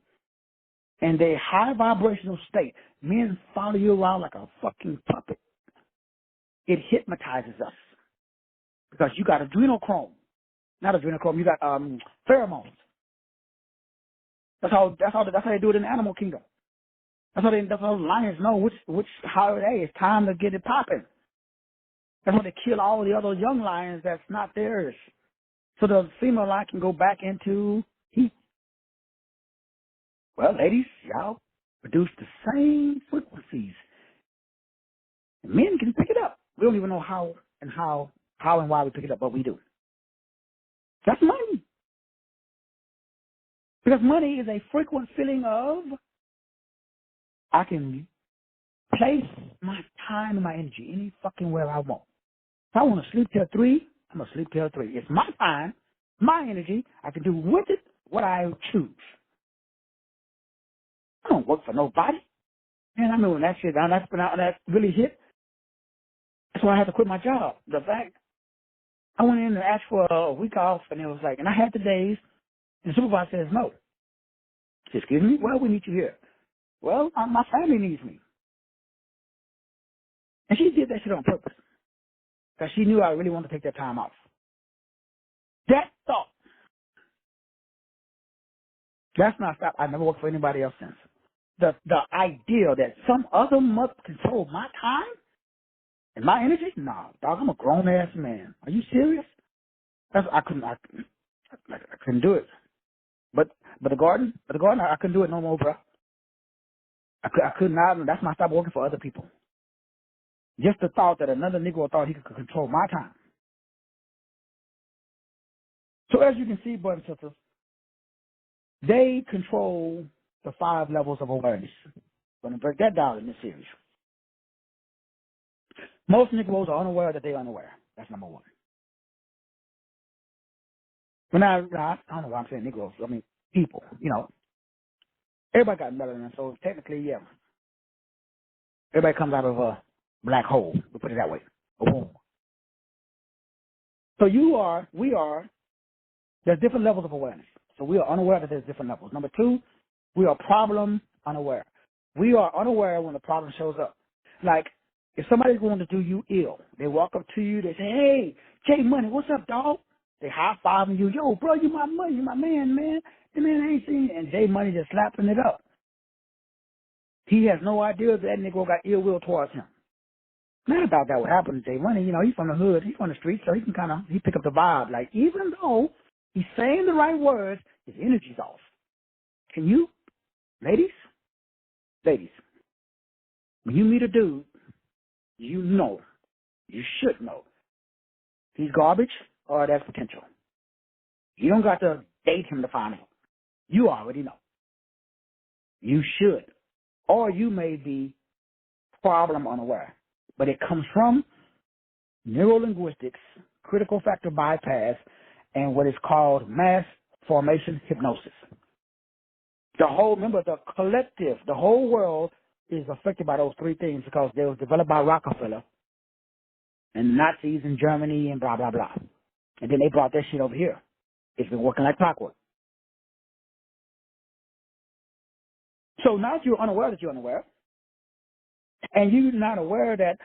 and their high vibrational state, men follow you around like a fucking puppet. It hypnotizes us because you got adrenochrome, not adrenochrome. You got pheromones. That's how they do it in the animal kingdom. That's how lions know how it's time to get it popping. That's why they kill all the other young lions that's not theirs, so the female lion can go back into heat. Well, ladies, y'all produce the same frequencies. And men can pick it up. We don't even know how and why we pick it up, but we do. That's money. Because money is a frequent feeling of I can place my time and my energy any fucking where I want. If I want to sleep till 3, I'm going to sleep till 3. It's my time, my energy. I can do with it what I choose. I don't work for nobody. Man, I know when that shit, that really hit, that's why I had to quit my job. The fact, I went in and asked for a week off, and it was like, and I had the days, and the supervisor says no. I said, excuse me? Well, we need you here. Well, my family needs me. And she did that shit on purpose. Because she knew I really wanted to take that time off. That thought. That's not stop. I never worked for anybody else since. The idea that some other must control my time and my energy? Nah, dog, I'm a grown ass man. Are you serious? I couldn't do it. But the garden, I couldn't do it no more, bro. I could not. That's why I stopped working for other people. Just the thought that another Negro thought he could control my time. So as you can see, brothers and sisters, they control the 5 levels of awareness. I'm going to break that down in this series. Most Negroes are unaware that they're unaware. That's number one. When I don't know why I'm saying Negroes. I mean people. You know, everybody got melanin, so technically, yeah, everybody comes out of a black hole. We'll put it that way. A womb. So we are. There's different levels of awareness. So we are unaware that there's different levels. Number 2, we are problem unaware. We are unaware when the problem shows up. Like, if somebody's going to do you ill, they walk up to you, they say, hey, Jay Money, what's up, dog? They high-fiving you. Yo, bro, you my money, you my man, man. The man ain't seen it. And Jay Money just slapping it up. He has no idea that Negro got ill will towards him. Not about that what happened to Jay Money. You know, he's from the hood. He's from the street, so he can he pick up the vibe. Like, even though he's saying the right words, his energy's off. Can you, ladies, when you meet a dude, you should know, he's garbage or that's potential. You don't got to date him to find out. You already know. You should. Or you may be problem unaware. But it comes from neurolinguistics, critical factor bypass, and what is called mass formation hypnosis. Remember, the collective, the whole world is affected by those 3 things because they were developed by Rockefeller and Nazis in Germany and blah, blah, blah. And then they brought that shit over here. It's been working like clockwork. So now that you're unaware that you're unaware, and you're not aware that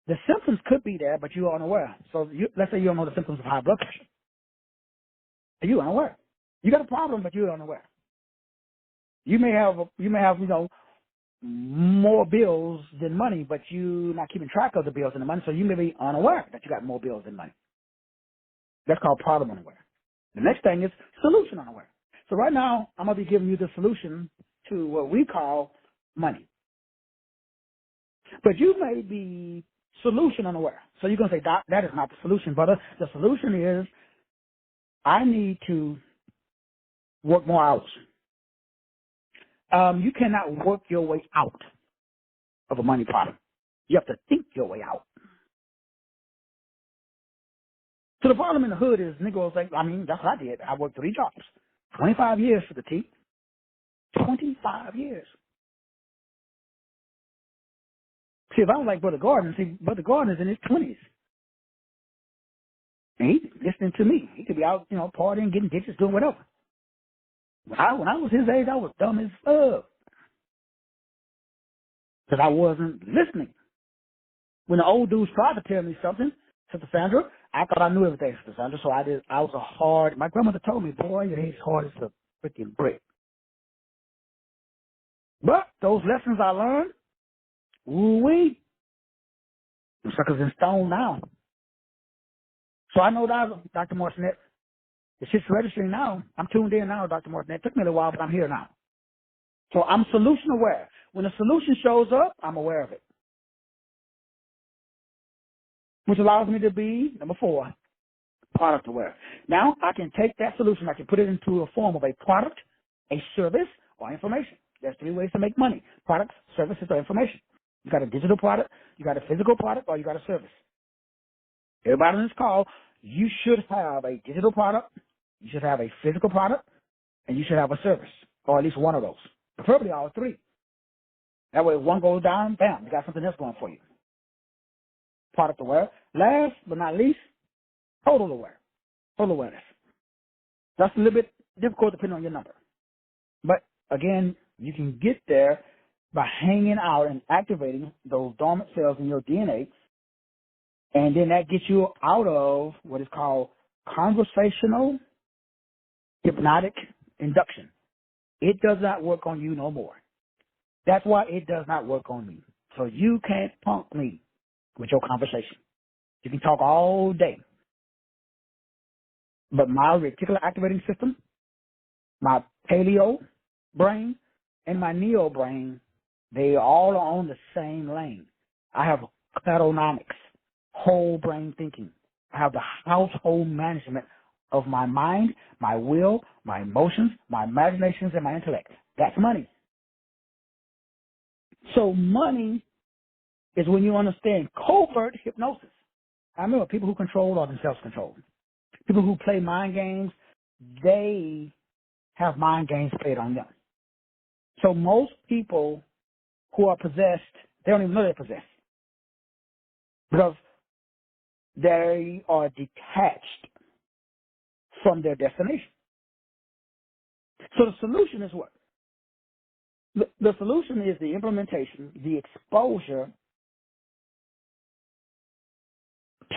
the symptoms could be there, but you're unaware. So let's say you don't know the symptoms of high blood pressure. You're unaware. You got a problem, but you're unaware. You may have, more bills than money, but you're not keeping track of the bills and the money, so you may be unaware that you got more bills than money. That's called problem unaware. The next thing is solution unaware. So right now, I'm going to be giving you the solution to what we call money. But you may be solution unaware. So you're going to say, Doc, that is not the solution, brother. The solution is I need to work more hours. You cannot work your way out of a money problem. You have to think your way out. So the problem in the hood is Negroes like, that's what I did. I worked 3 jobs. 25 years for the T. 25 years. See, if I was like Brother Gordon, Brother Gordon is in his 20s. And he's listening to me. He could be out, partying, getting ditches, doing whatever. When I was his age, I was dumb as fuck. Because I wasn't listening. When the old dudes tried to tell me something, Sister Sandra, I thought I knew everything, Sister Sandra, so I was my grandmother told me, boy, your head's hard as a freaking brick. But those lessons I learned, ooh-wee, them suckers in stone now. So I know that, Dr. Martinet, the shit's registering now. I'm tuned in now, Dr. Martinet. It took me a little while, but I'm here now. So I'm solution aware. When a solution shows up, I'm aware of it. Which allows me to be, number 4, product aware. Now, I can take that solution, I can put it into a form of a product, a service, or information. There's 3 ways to make money: products, services, or information. You got a digital product, you got a physical product, or you got a service. Everybody on this call, you should have a digital product, you should have a physical product, and you should have a service, or at least one of those. Preferably all 3. That way, if one goes down, bam, you got something else going for you. Product aware. Last but not least, total aware. Total awareness. That's a little bit difficult depending on your number. But again, you can get there by hanging out and activating those dormant cells in your DNA. And then that gets you out of what is called conversational hypnotic induction. It does not work on you no more. That's why it does not work on me. So you can't punk me with your conversation. You can talk all day. But my reticular activating system, my paleo brain, and my neo brain They all are on the same lane. I have cladonomics, whole brain thinking. I have the household management of my mind, my will, my emotions, my imaginations, and my intellect. That's money. So money is when you understand covert hypnosis. I remember people who control are themselves controlled. People who play mind games, they have mind games played on them. So most people who are possessed, they don't even know they're possessed because they are detached from their destination. So the solution is what? The solution is the implementation, the exposure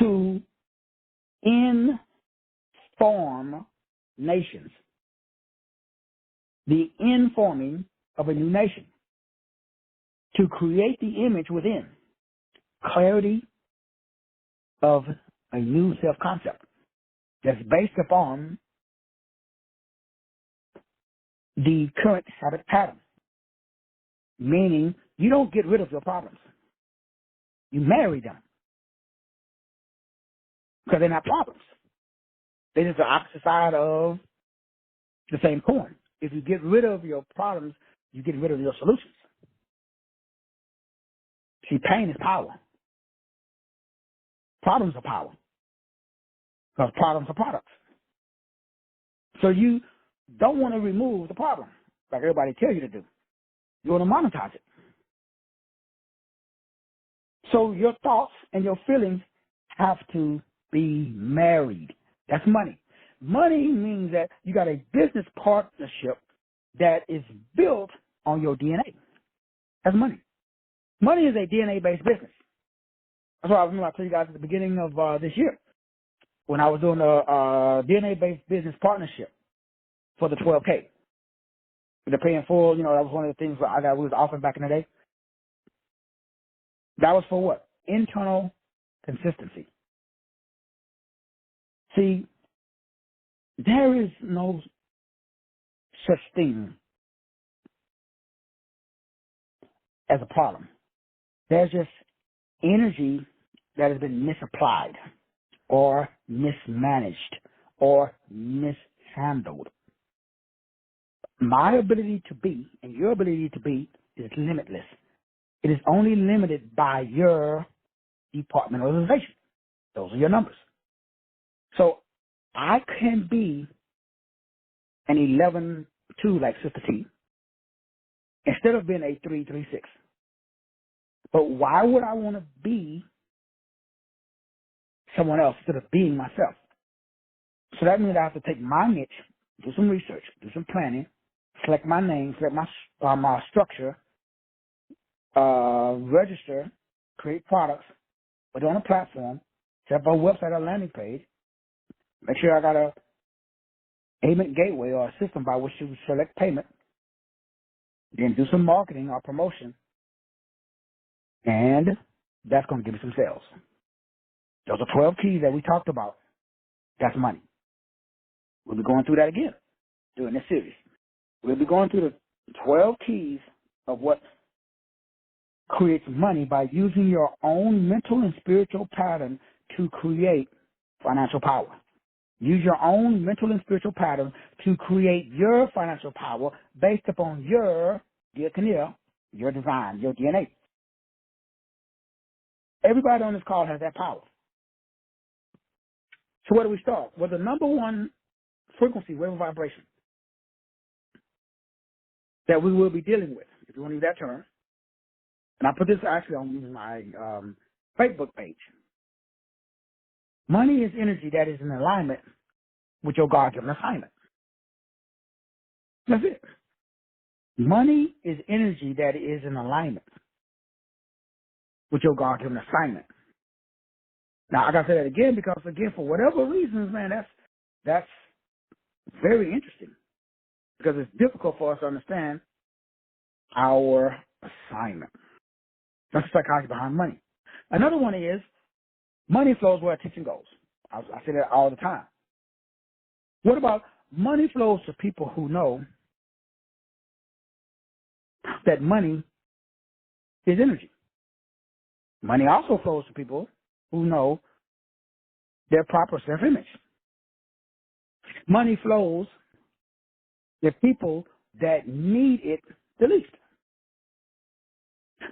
to inform nations, the informing of a new nation, to create the image within, clarity of a new self-concept that's based upon the current habit pattern, meaning you don't get rid of your problems. You marry them because they're not problems. They're just the opposite side of the same coin. If you get rid of your problems, you get rid of your solutions. See, pain is power. Problems are power because problems are products. So you don't want to remove the problem like everybody tells you to do. You want to monetize it. So your thoughts and your feelings have to be married. That's money. Money means that you got a business partnership that is built on your DNA. That's money. Money is a DNA-based business. That's why I remember I told you guys at the beginning of this year when I was doing a DNA-based business partnership for the 12K. They're paying full, that was one of the things that we was offering back in the day. That was for what? Internal consistency. See, there is no such thing as a problem. There's just energy that has been misapplied or mismanaged or mishandled. My ability to be and your ability to be is limitless. It is only limited by your departmentalization. Those are your numbers. So I can be an 11-2 like Sister T instead of being a 3-3-6. But why would I want to be someone else instead of being myself? So that means I have to take my niche, do some research, do some planning, select my name, select my structure, register, create products, put it on a platform, set up a website or landing page, make sure I got a payment gateway or a system by which you select payment, then do some marketing or promotion, and that's going to give you some sales. Those are 12 keys that we talked about. That's money. We'll be going through that again during this series. We'll be going through the 12 keys of what creates money by using your own mental and spiritual pattern to create financial power. Use your own mental and spiritual pattern to create your financial power based upon your Diakonia, your design, your DNA. Everybody on this call has that power. So where do we start? Well, the number one frequency, wave of vibration, that we will be dealing with, if you want to use that term, and I put this actually on my Facebook page. Money is energy that is in alignment with your God-given assignment. That's it. Money is energy that is in alignment with your God-given assignment. Now, I got to say that again because, again, for whatever reasons, man, that's very interesting because it's difficult for us to understand our assignment. That's the psychology behind money. Another one is money flows where attention goes. I say that all the time. What about money flows to people who know that money is energy. Money also flows to people who know their proper self-image. Money flows to people that need it the least.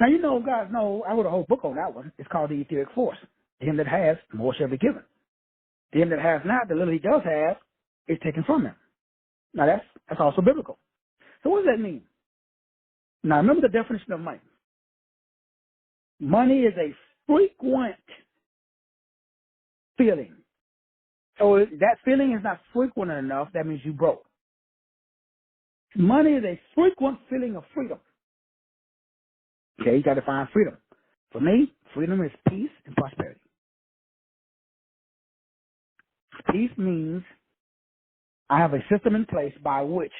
Now, you know, guys know, I wrote a whole book on that one. It's called The Etheric Force. To him that has, more shall be given. To him that has not, the little he does have is taken from him. Now, that's also biblical. So what does that mean? Now, remember the definition of money. Money is a frequent feeling. So if that feeling is not frequent enough, that means you broke. Money is a frequent feeling of freedom. Okay, you got to find freedom. For me, freedom is peace and prosperity. Peace means I have a system in place by which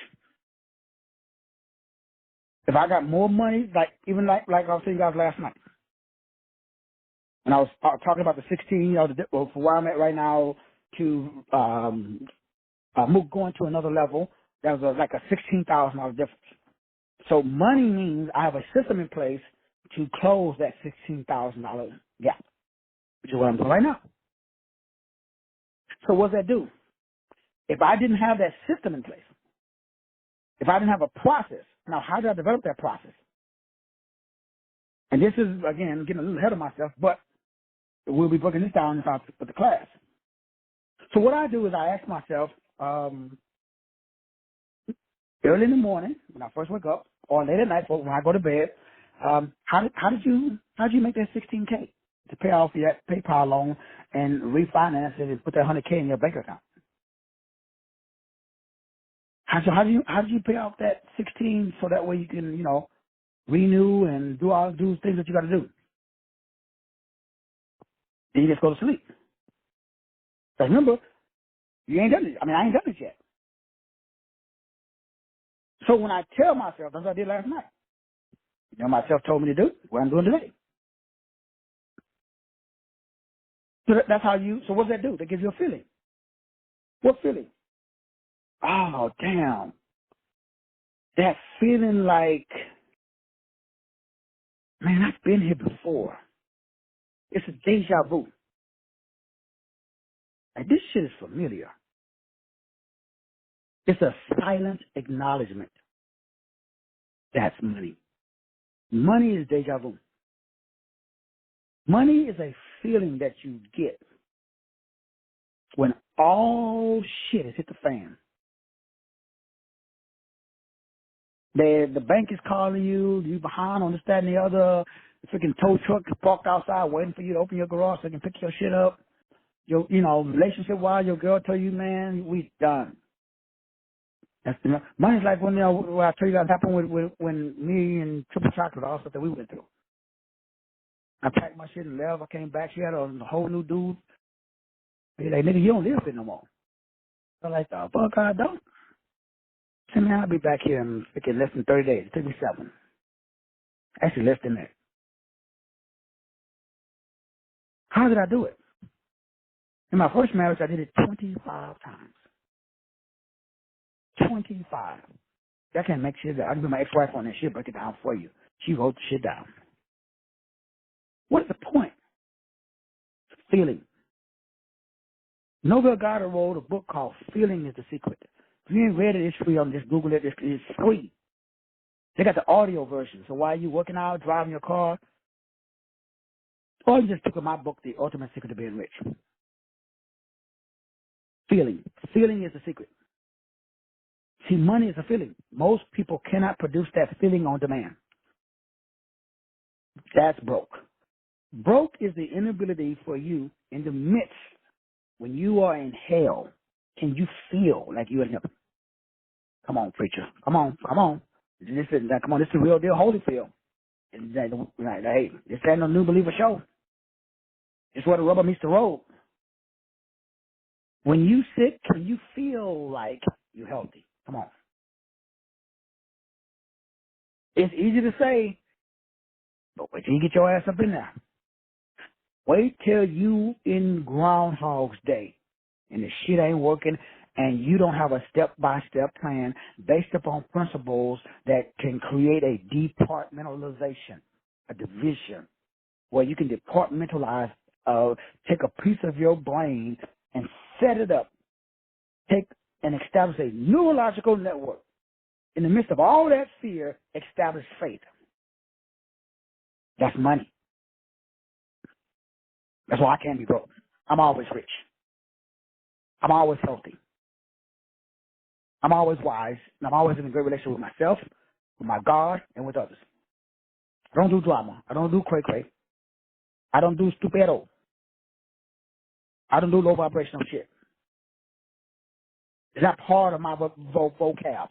if I got more money, like I was telling you guys last night, and I was talking about the 16, for where I'm at right now to going to another level, that was like a $16,000 difference. So money means I have a system in place to close that $16,000 gap, which is what I'm doing right now. So what does that do? If I didn't have that system in place, if I didn't have a process, now how did I develop that process? And this is, again, getting a little ahead of myself, but we'll be breaking this down with the class. So what I do is I ask myself, early in the morning when I first wake up, or late at night when I go to bed, how did you make that $16K to pay off your PayPal loan and refinance it and put that $100K in your bank account? How do you pay off that 16 so that way you can, renew and do things that you got to do? Then you just go to sleep. But remember, you ain't done it. I ain't done it yet. So when I tell myself, that's what I did last night. Myself told me to do what I'm doing today. So that's how so what does that do? That gives you a feeling. What feeling? Oh, damn. That feeling like, man, I've been here before. It's a deja vu. Like, this shit is familiar. It's a silent acknowledgement. That's money. Money is deja vu. Money is a feeling that you get when all shit has hit the fan. The bank is calling you behind on this, that, and the other. The freaking tow truck is parked outside waiting for you to open your garage so they can pick your shit up. Relationship-wise, your girl tell you, man, we done. Money's like when I tell you that happened when me and Triple Chocolate, all stuff that we went through. I packed my shit and left. I came back. She had a whole new dude. He's like, nigga, you don't live here no more. I'm like, the fuck I don't. So, man, I'll be back here in less than 30 days. It took me 7. Actually, less than that. How did I do it? In my first marriage, I did it 25 times. 25. I can make sure that I can be my ex-wife on that shit, break it down for you. She wrote the shit down. What's the point? Feeling. Nobel Goddard wrote a book called Feeling is the Secret. If you ain't read it, it's free. Just Google it. It's free. They got the audio version. So while you're working out, driving your car, or you just pick up my book, The Ultimate Secret to Being Rich. Feeling. Feeling is the secret. See, money is a feeling. Most people cannot produce that feeling on demand. That's broke. Broke is the inability for you in the midst, when you are in hell, can you feel like you're in heaven? Come on, preacher. Come on. This is the real deal Holyfield. Hey, this ain't no new believer show. It's where the rubber meets the road. When you sick, can you feel like you're healthy? Come on. It's easy to say, but wait till you get your ass up in there. Wait till you in Groundhog's Day and the shit ain't working and you don't have a step-by-step plan based upon principles that can create a departmentalization. a division where you can departmentalize, take a piece of your brain and set it up, take and establish a neurological network. In the midst of all that fear, establish faith. That's money. That's why I can't be broke. I'm always rich. I'm always healthy. I'm always wise. And I'm always in a great relationship with myself, with my God, and with others. I don't do drama. I don't do cray-cray. I don't do stupido. I don't do low vibrational shit. It's not part of my vocab.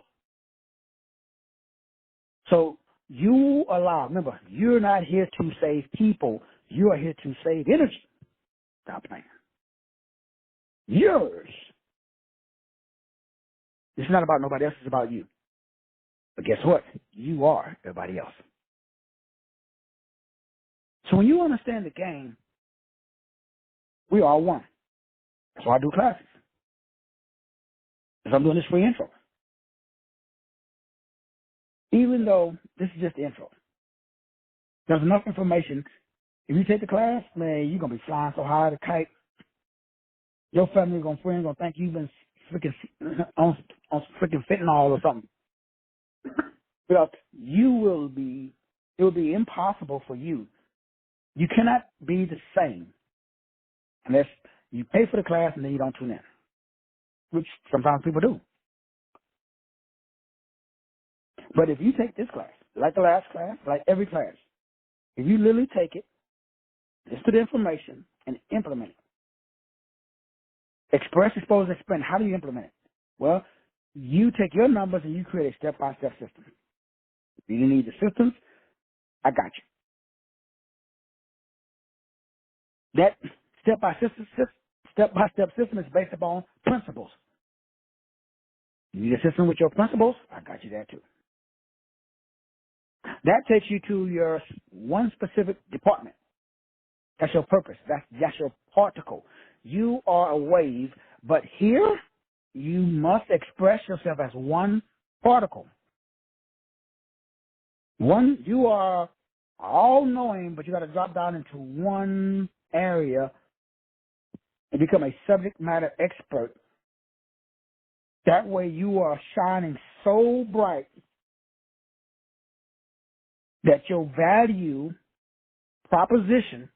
So you allow, remember, you're not here to save people. You are here to save energy. Stop playing. Yours. It's not about nobody else. It's about you. But guess what? You are everybody else. So when you understand the game, we are one. That's why I do classes. Because I'm doing this free intro. Even though this is just the intro. There's enough information. If you take the class, man, you're going to be flying so high, the kite. Your family, friends, going to think you've been freaking on freaking fentanyl or something. Because it will be impossible for you. You cannot be the same unless you pay for the class and then you don't tune in, which sometimes people do. But if you take this class, like the last class, like every class, if you literally take it, listen to the information, and implement it. Express, expose, expand. How do you implement it? Well, you take your numbers and you create a step-by-step system. If you need the systems, I got you. That step-by-step system is based upon principles. You need a system with your principles, I got you there too. That takes you to your one specific department. That's your purpose. That's your particle. You are a wave, but here you must express yourself as one particle. One, you are all-knowing, but you got to drop down into one area and become a subject matter expert. That way you are shining so bright that your value proposition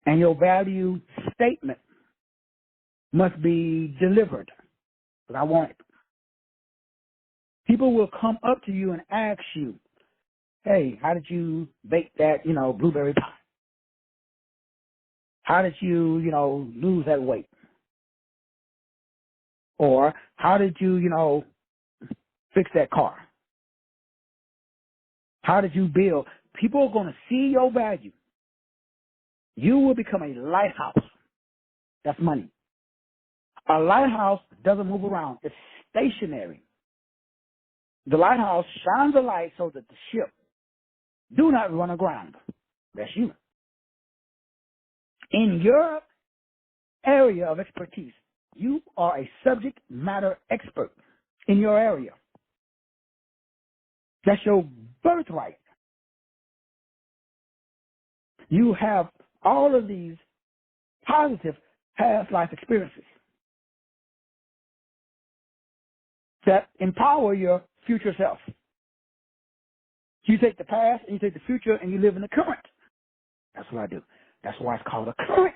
and your value statement must be delivered. But I want it. People will come up to you and ask you, hey, how did you bake that, blueberry pie? How did you, lose that weight? Or how did you, fix that car? How did you build? People are going to see your value. You will become a lighthouse. That's money. A lighthouse doesn't move around. It's stationary. The lighthouse shines a light so that the ship do not run aground. That's you. In your area of expertise, you are a subject matter expert in your area. That's your birthright. You have all of these positive past life experiences that empower your future self. You take the past and you take the future and you live in the current. That's what I do. That's why it's called a current.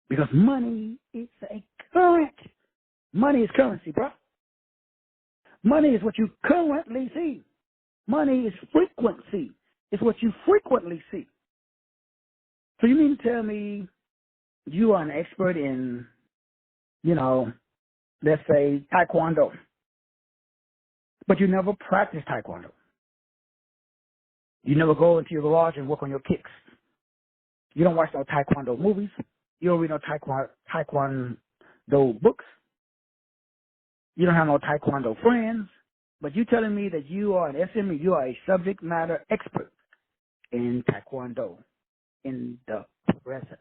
Because money is a current. Money is currency, bro. Money is what you currently see. Money is frequency. It's what you frequently see. So you mean to tell me you are an expert in, let's say Taekwondo, but you never practice Taekwondo. You never go into your garage and work on your kicks. You don't watch no Taekwondo movies. You don't read no Taekwondo books. You don't have no Taekwondo friends. But you telling me that you are an SME, you are a subject matter expert in Taekwondo in the present.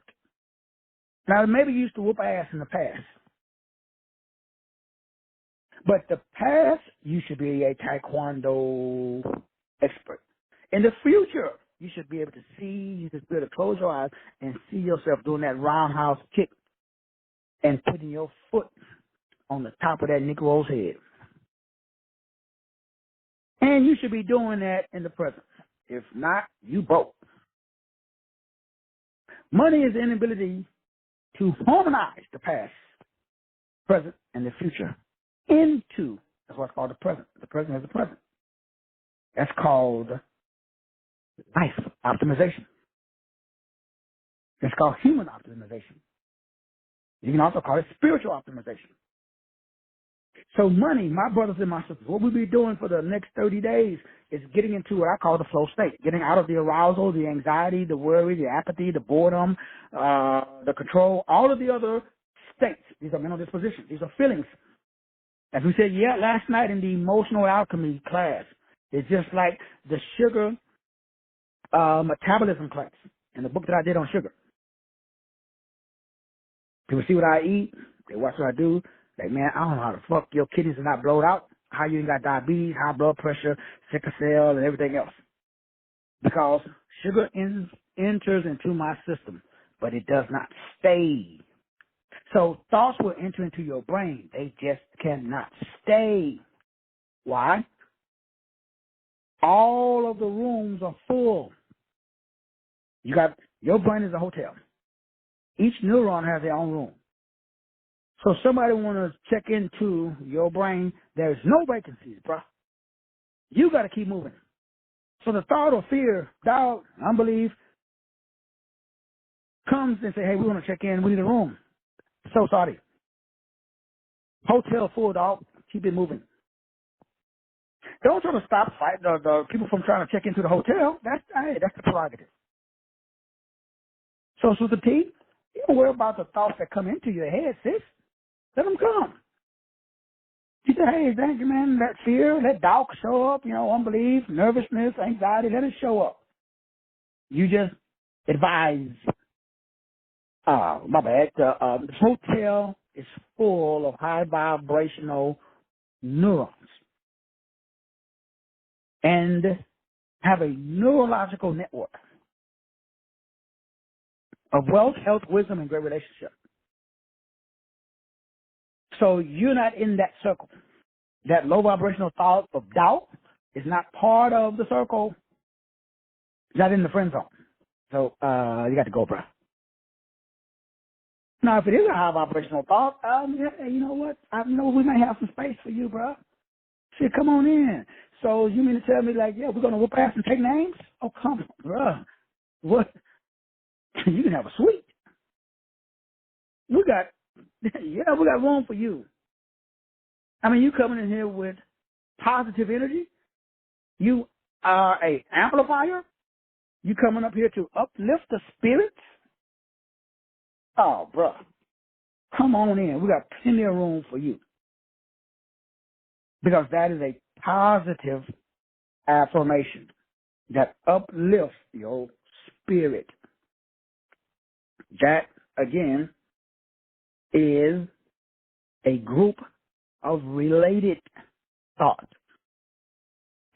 Now, maybe you used to whoop ass in the past. But the past, you should be a Taekwondo expert. In the future, you should be able to see, you should be able to close your eyes and see yourself doing that roundhouse kick and putting your foot on the top of that Negro's head. And you should be doing that in the present. If not, you broke. Money is the inability to harmonize the past, present, and the future into, that's what's called the present. The present is the present. That's called life optimization. It's called human optimization. You can also call it spiritual optimization. So money, my brothers and my sisters, what we'll be doing for the next 30 days is getting into what I call the flow state, getting out of the arousal, the anxiety, the worry, the apathy, the boredom, the control, all of the other states. These are mental dispositions. These are feelings. As we said, last night in the emotional alchemy class, it's just like the sugar metabolism class in the book that I did on sugar. People see what I eat, they watch what I do. Like, man, I don't know how the fuck your kidneys are not blowed out, how you ain't got diabetes, high blood pressure, sickle cell, and everything else. Because sugar enters into my system, but it does not stay. So thoughts will enter into your brain. They just cannot stay. Why? All of the rooms are full. Your brain is a hotel. Each neuron has their own room. So somebody want to check into your brain, there's no vacancies, bro. You got to keep moving. So the thought of fear, doubt, unbelief comes and say, hey, we want to check in. We need a room. So sorry. Hotel full, dog. Keep it moving. Don't try to stop fighting the people from trying to check into the hotel. That's the prerogative. So, Sister T, you don't worry about the thoughts that come into your head, sis. Let them come. She said, hey, thank you, man. That fear, let doubt show up, unbelief, nervousness, anxiety, let it show up. You just advise. My bad. The hotel is full of high vibrational neurons and have a neurological network of wealth, health, wisdom, and great relationship. So you're not in that circle. That low vibrational thought of doubt is not part of the circle. It's not in the friend zone. So you got to go, bro. Now, if it is a high vibrational thought, you know what? I know we may have some space for you, bro. Shit, come on in. So you mean to tell me, like, we're going to whoop ass and take names? Oh, come on, bro. What? You can have a suite. We got room for you. I mean, you coming in here with positive energy. You are a amplifier. You coming up here to uplift the spirits. Oh, bro. Come on in. We got plenty of room for you. Because that is a positive affirmation that uplifts your spirit. That, again, is a group of related thoughts.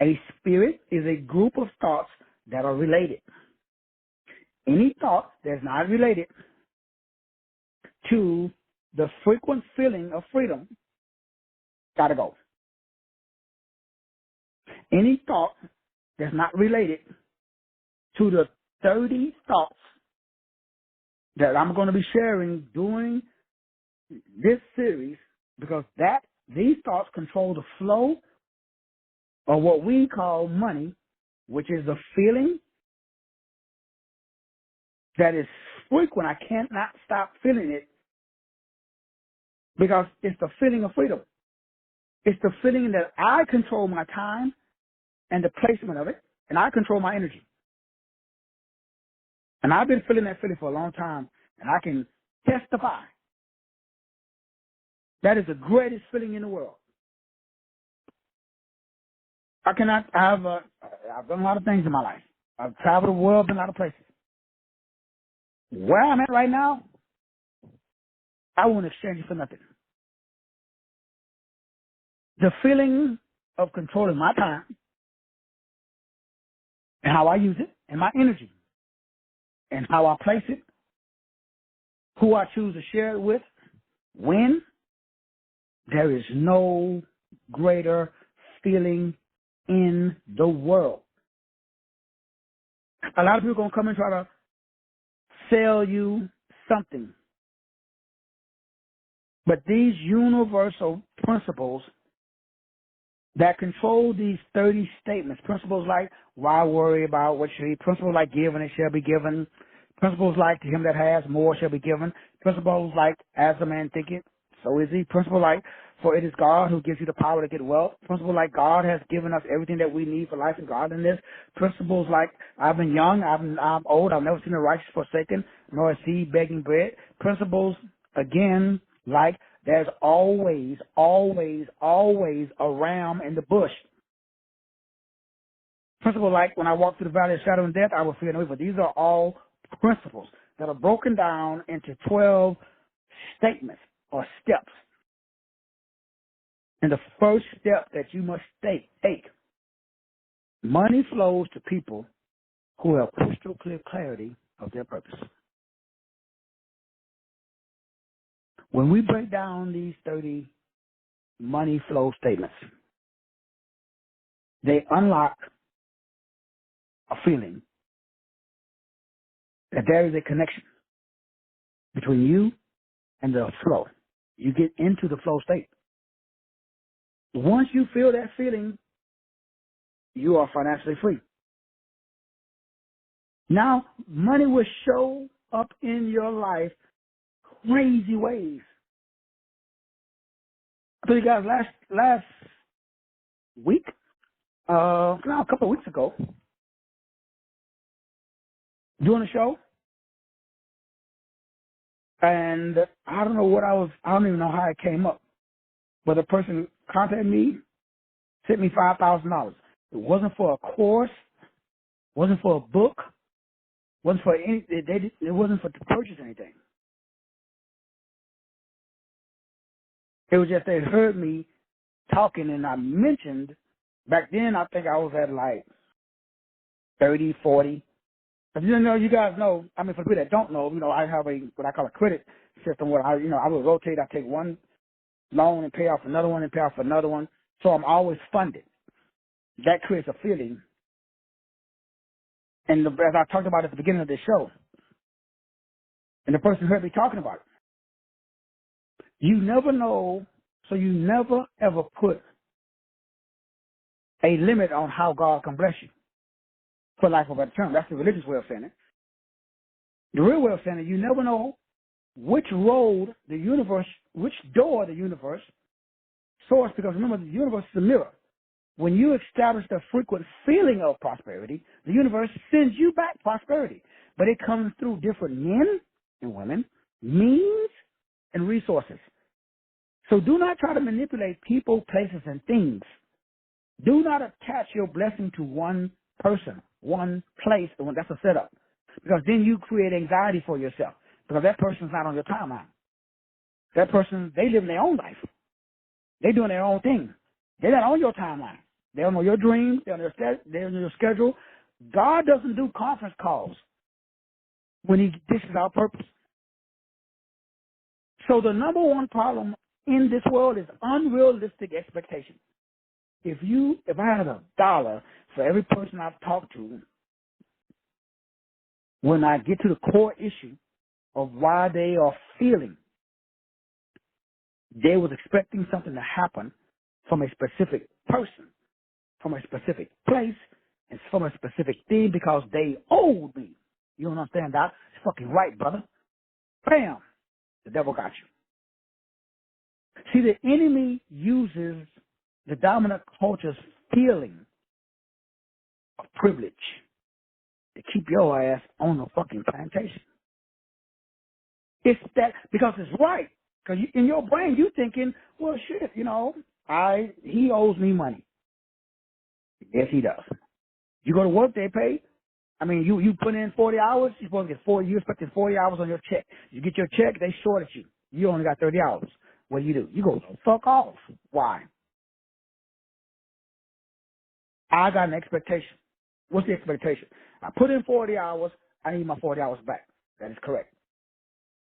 A spirit is a group of thoughts that are related. Any thought that's not related to the frequent feeling of freedom gotta go. Any thought that's not related to the 30 thoughts that I'm going to be sharing during this series, because these thoughts control the flow of what we call money, which is the feeling that is frequent. I cannot stop feeling it because it's the feeling of freedom. It's the feeling that I control my time and the placement of it, and I control my energy. And I've been feeling that feeling for a long time, and I can testify that is the greatest feeling in the world. I've done a lot of things in my life. I've traveled the world, been a lot of places. Where I'm at right now, I won't exchange it for nothing. The feeling of controlling my time and how I use it, and my energy, and how I place it, who I choose to share it with, when. There is no greater feeling in the world. A lot of people are going to come and try to sell you something. But these universal principles that control these 30 statements, principles like why worry about what should be, principles like given it shall be given, principles like to him that has more shall be given, principles like as a man thinketh, so is he, principle like for it is God who gives you the power to get wealth, principle like God has given us everything that we need for life and godliness, principles like I've been young, I'm old, I've never seen the righteous forsaken, nor a seed begging bread, principles again like there's always, always, always a ram in the bush. Principle like when I walk through the valley of shadow and death, I will fear no evil. These are all principles that are broken down into 12 statements or steps. And the first step that you must take, money flows to people who have crystal clear clarity of their purpose. When we break down these 30 money flow statements, they unlock a feeling that there is a connection between you and the flow. You get into the flow state. Once you feel that feeling, you are financially free. Now, money will show up in your life crazy ways. I told you guys last week, a couple of weeks ago, doing a show, and I don't even know how it came up, but a person contacted me, sent me $5,000. It wasn't for a course, wasn't for a book, wasn't for any. It wasn't for to purchase anything. It was just they heard me talking, and I mentioned back then. I think I was at like 30, 40. But you guys know. I mean, for the people that don't know, I have what I call a credit system where I will rotate. I take one loan and pay off another one and pay off another one. So I'm always funded. That creates a feeling. And as I talked about at the beginning of this show, and the person heard me talking about it, you never know, so you never ever put a limit on how God can bless you, for lack of a better term. That's the religious way of saying it. The real way of saying it, you never know which road the universe, which door the universe source, because remember, the universe is a mirror. When you establish the frequent feeling of prosperity, the universe sends you back prosperity. But it comes through different men and women, means, and resources. So do not try to manipulate people, places, and things. Do not attach your blessing to one person, one place, and that's a setup. Because then you create anxiety for yourself. Because that person's not on your timeline. That person, they live in their own life. They're doing their own thing. They're not on your timeline. They don't know your dreams. They're on your schedule. God doesn't do conference calls when he dishes out purpose. So the number one problem in this world is unrealistic expectations. If I had $1 for every person I've talked to, when I get to the core issue of why they are feeling, they was expecting something to happen from a specific person, from a specific place, and from a specific thing because they owed me. You don't understand that? It's fucking right, brother. Bam! The devil got you. See, the enemy uses the dominant culture's feeling of privilege to keep your ass on the fucking plantation. It's that, because it's right. Because in your brain, you thinking, well, shit, he owes me money. Yes, he does. You go to work, they pay. I mean, you put in 40 hours, you're supposed to get 40, you're expecting 40 hours on your check. You get your check, they shorted you. You only got 30 hours. What do? You go, fuck off. Why? I got an expectation. What's the expectation? I put in 40 hours, I need my 40 hours back. That is correct.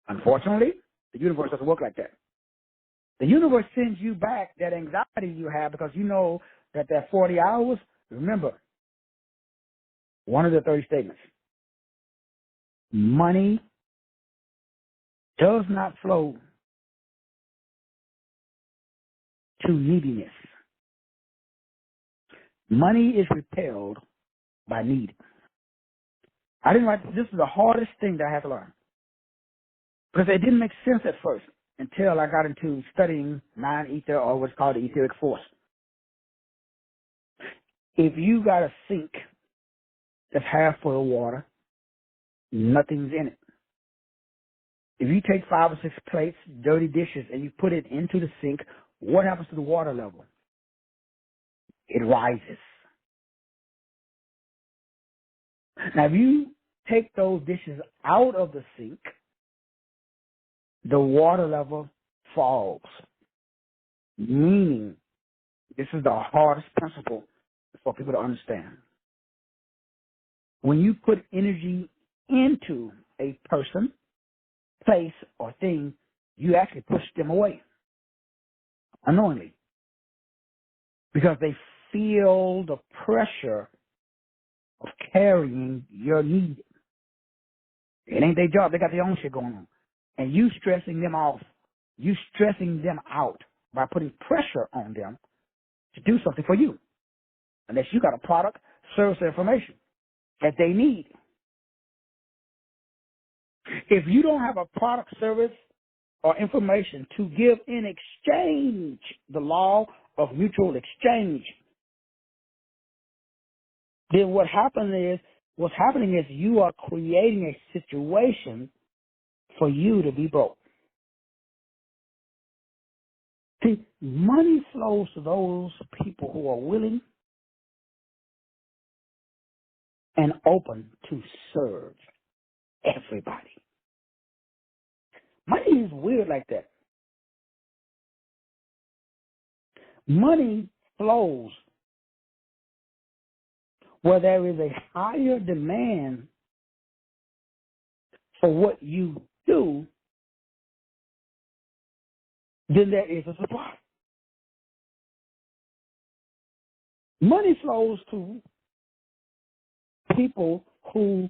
Unfortunately, the universe doesn't work like that. The universe sends you back that anxiety you have because you know that 40 hours, remember, one of the 30 statements, money does not flow to neediness. Money is repelled by need. I didn't write, this is the hardest thing that I had to learn because it didn't make sense at first until I got into studying non-ether or what's called the etheric force. If you got a sink that's half full of water, nothing's in it. If you take 5 or 6 plates, dirty dishes, and you put it into the sink, what happens to the water level? It rises. Now, if you take those dishes out of the sink, the water level falls. Meaning, this is the hardest principle for people to understand. When you put energy into a person, place, or thing, you actually push them away unknowingly because they feel the pressure of carrying your need. It ain't their job. They got their own shit going on. And you stressing them off, you stressing them out by putting pressure on them to do something for you. Unless you got a product, service, or information that they need. If you don't have a product, service, or information to give in exchange, the law of mutual exchange, then what's happening is you are creating a situation for you to be broke. See, money flows to those people who are willing and open to serve everybody. Money is weird like that. Money flows where there is a higher demand for what you do than there is a supply. Money flows to people who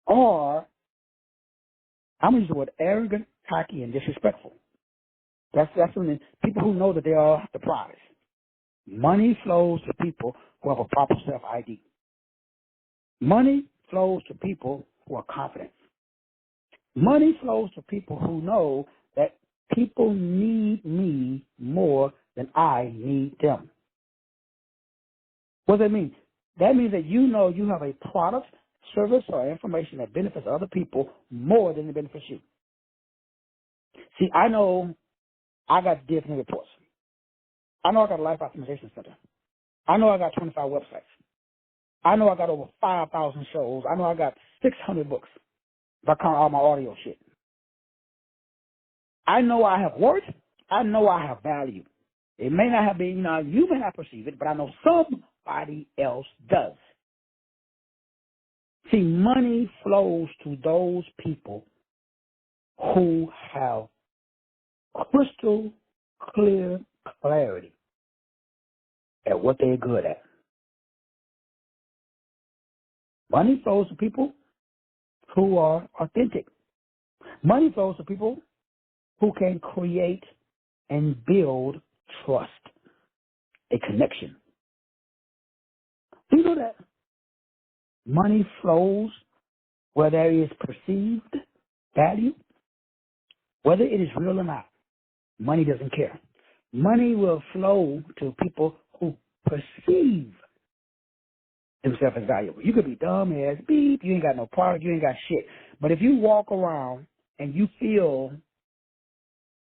are, I'm going to use the word arrogant, cocky, and disrespectful. That's when people who know that they are the prize. Money flows to people who have a proper self-ID. Money flows to people who are confident. Money flows to people who know that people need me more than I need them. What does that mean? That means that you know you have a product, service, or information that benefits other people more than it benefits you. See, I know I got Diakonia Reports. I know I got a Life Optimization Center. I know I got 25 websites. I know I got over 5,000 shows. I know I got 600 books if I count all my audio shit. I know I have worth. I know I have value. It may not have been, you may not perceive it, but I know somebody else does. See, money flows to those people who have crystal clear clarity at what they're good at. Money flows to people who are authentic. Money flows to people who can create and build trust, a connection. Do you know that money flows where there is perceived value? Whether it is real or not, money doesn't care. Money will flow to people who perceive themselves as valuable. You could be dumb as beep, you ain't got no product, you ain't got shit. But if you walk around and you feel,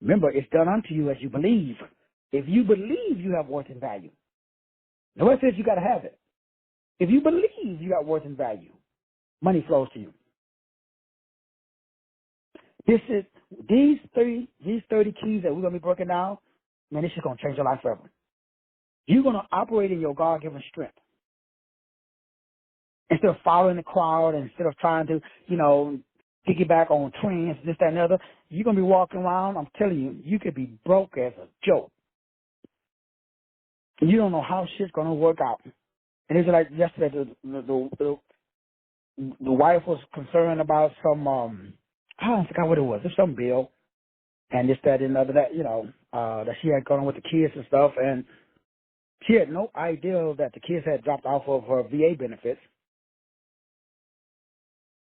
remember, it's done unto you as you believe. If you believe you have worth and value, nobody says you got to have it. If you believe you got worth and value, money flows to you. These 30 keys that we're going to be breaking down, man, this is going to change your life forever. You're going to operate in your God-given strength. Instead of following the crowd and instead of trying to, piggyback on trends, this, that, and the other, you're going to be walking around, I'm telling you, you could be broke as a joke. You don't know how shit's going to work out. And it's like yesterday, the wife was concerned about some, I forgot what it was. It's some bill and this, that, and the other, that she had gone on with the kids and stuff. And she had no idea that the kids had dropped off of her VA benefits.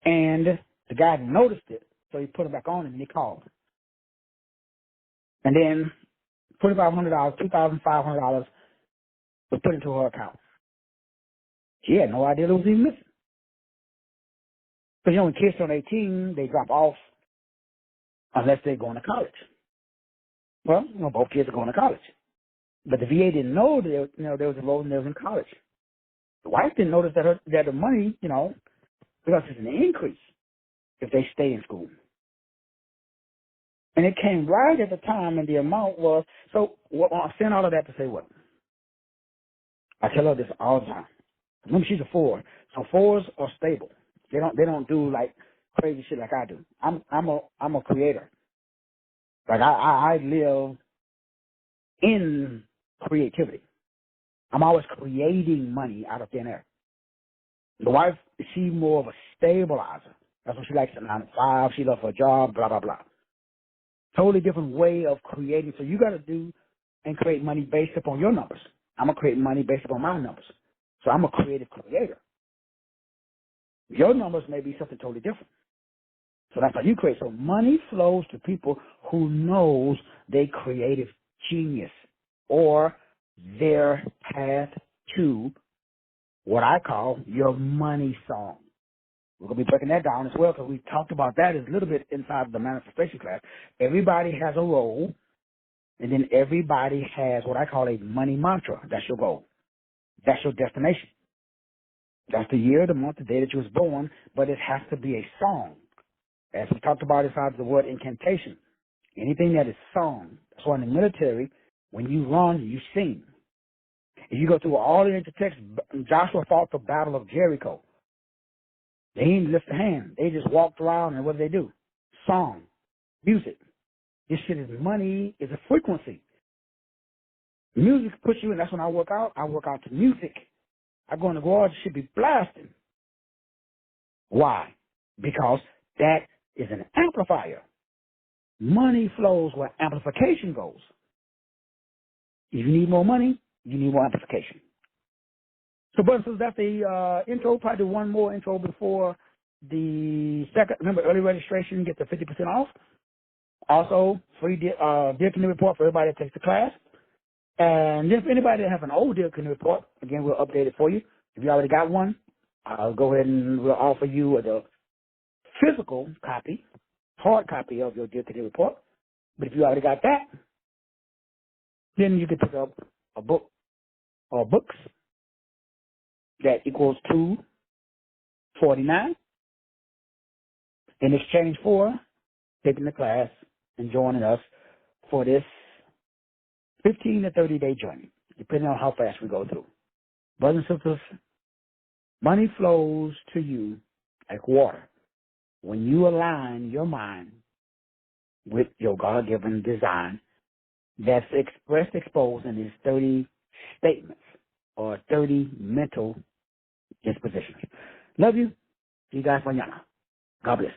And the guy noticed it, so he put it back on and he called. And then $2,500, $2,500 was put into her account. She had no idea it was even missing. Because, when kids turn 18, they drop off unless they're going to college. Well, both kids are going to college. But the VA didn't know that there was a load and they was in college. The wife didn't notice that the money, because it's an increase if they stay in school. And it came right at the time, and the amount was, so I'm saying all of that to say what? I tell her this all the time. Remember, she's a 4, so 4s are stable. They don't do like crazy shit like I do. I'm a creator. Like I live in creativity. I'm always creating money out of thin air. The wife, she's more of a stabilizer. That's what she likes, 9 to 5. She loves her job, blah, blah, blah. Totally different way of creating. So you got to do and create money based upon your numbers. I'm going to create money based upon my numbers. So I'm a creative creator. Your numbers may be something totally different. So that's how you create. So money flows to people who knows they creative genius or their path to what I call your money song. We're going to be breaking that down as well because we talked about that a little bit inside the manifestation class. Everybody has a role, and then everybody has what I call a money mantra. That's your goal. That's your destination. That's the year, the month, the day that you was born, but it has to be a song. As we talked about inside the word incantation, anything that is song. That's why in the military, when you run, you sing. If you go through all the text, Joshua fought the battle of Jericho. They didn't lift a hand. They just walked around, and what did they do? Song, music. This shit is money, is a frequency. Music puts you in. That's when I work out. I work out to music. I go in the garage, it should be blasting. Why? Because that is an amplifier. Money flows where amplification goes. If you need more money, you need more amplification. So, brothers and sisters, that's the intro. Probably one more intro before the second. Remember, early registration, get the 50% off. Also, free Diakonia Report for everybody that takes the class. And if anybody that has an old Diakonia Report, again, we'll update it for you. If you already got one, I'll go ahead and we'll offer you the physical copy, hard copy of your Diakonia Report. But if you already got that, then you can pick up a book or books that equals $249 in exchange for taking the class and joining us for this 15 to 30-day journey, depending on how fast we go through. Brothers and sisters, money flows to you like water when you align your mind with your God-given design that's exposed in these 30 statements or 30 mental dispositions. Love you. See you guys mañana. God bless.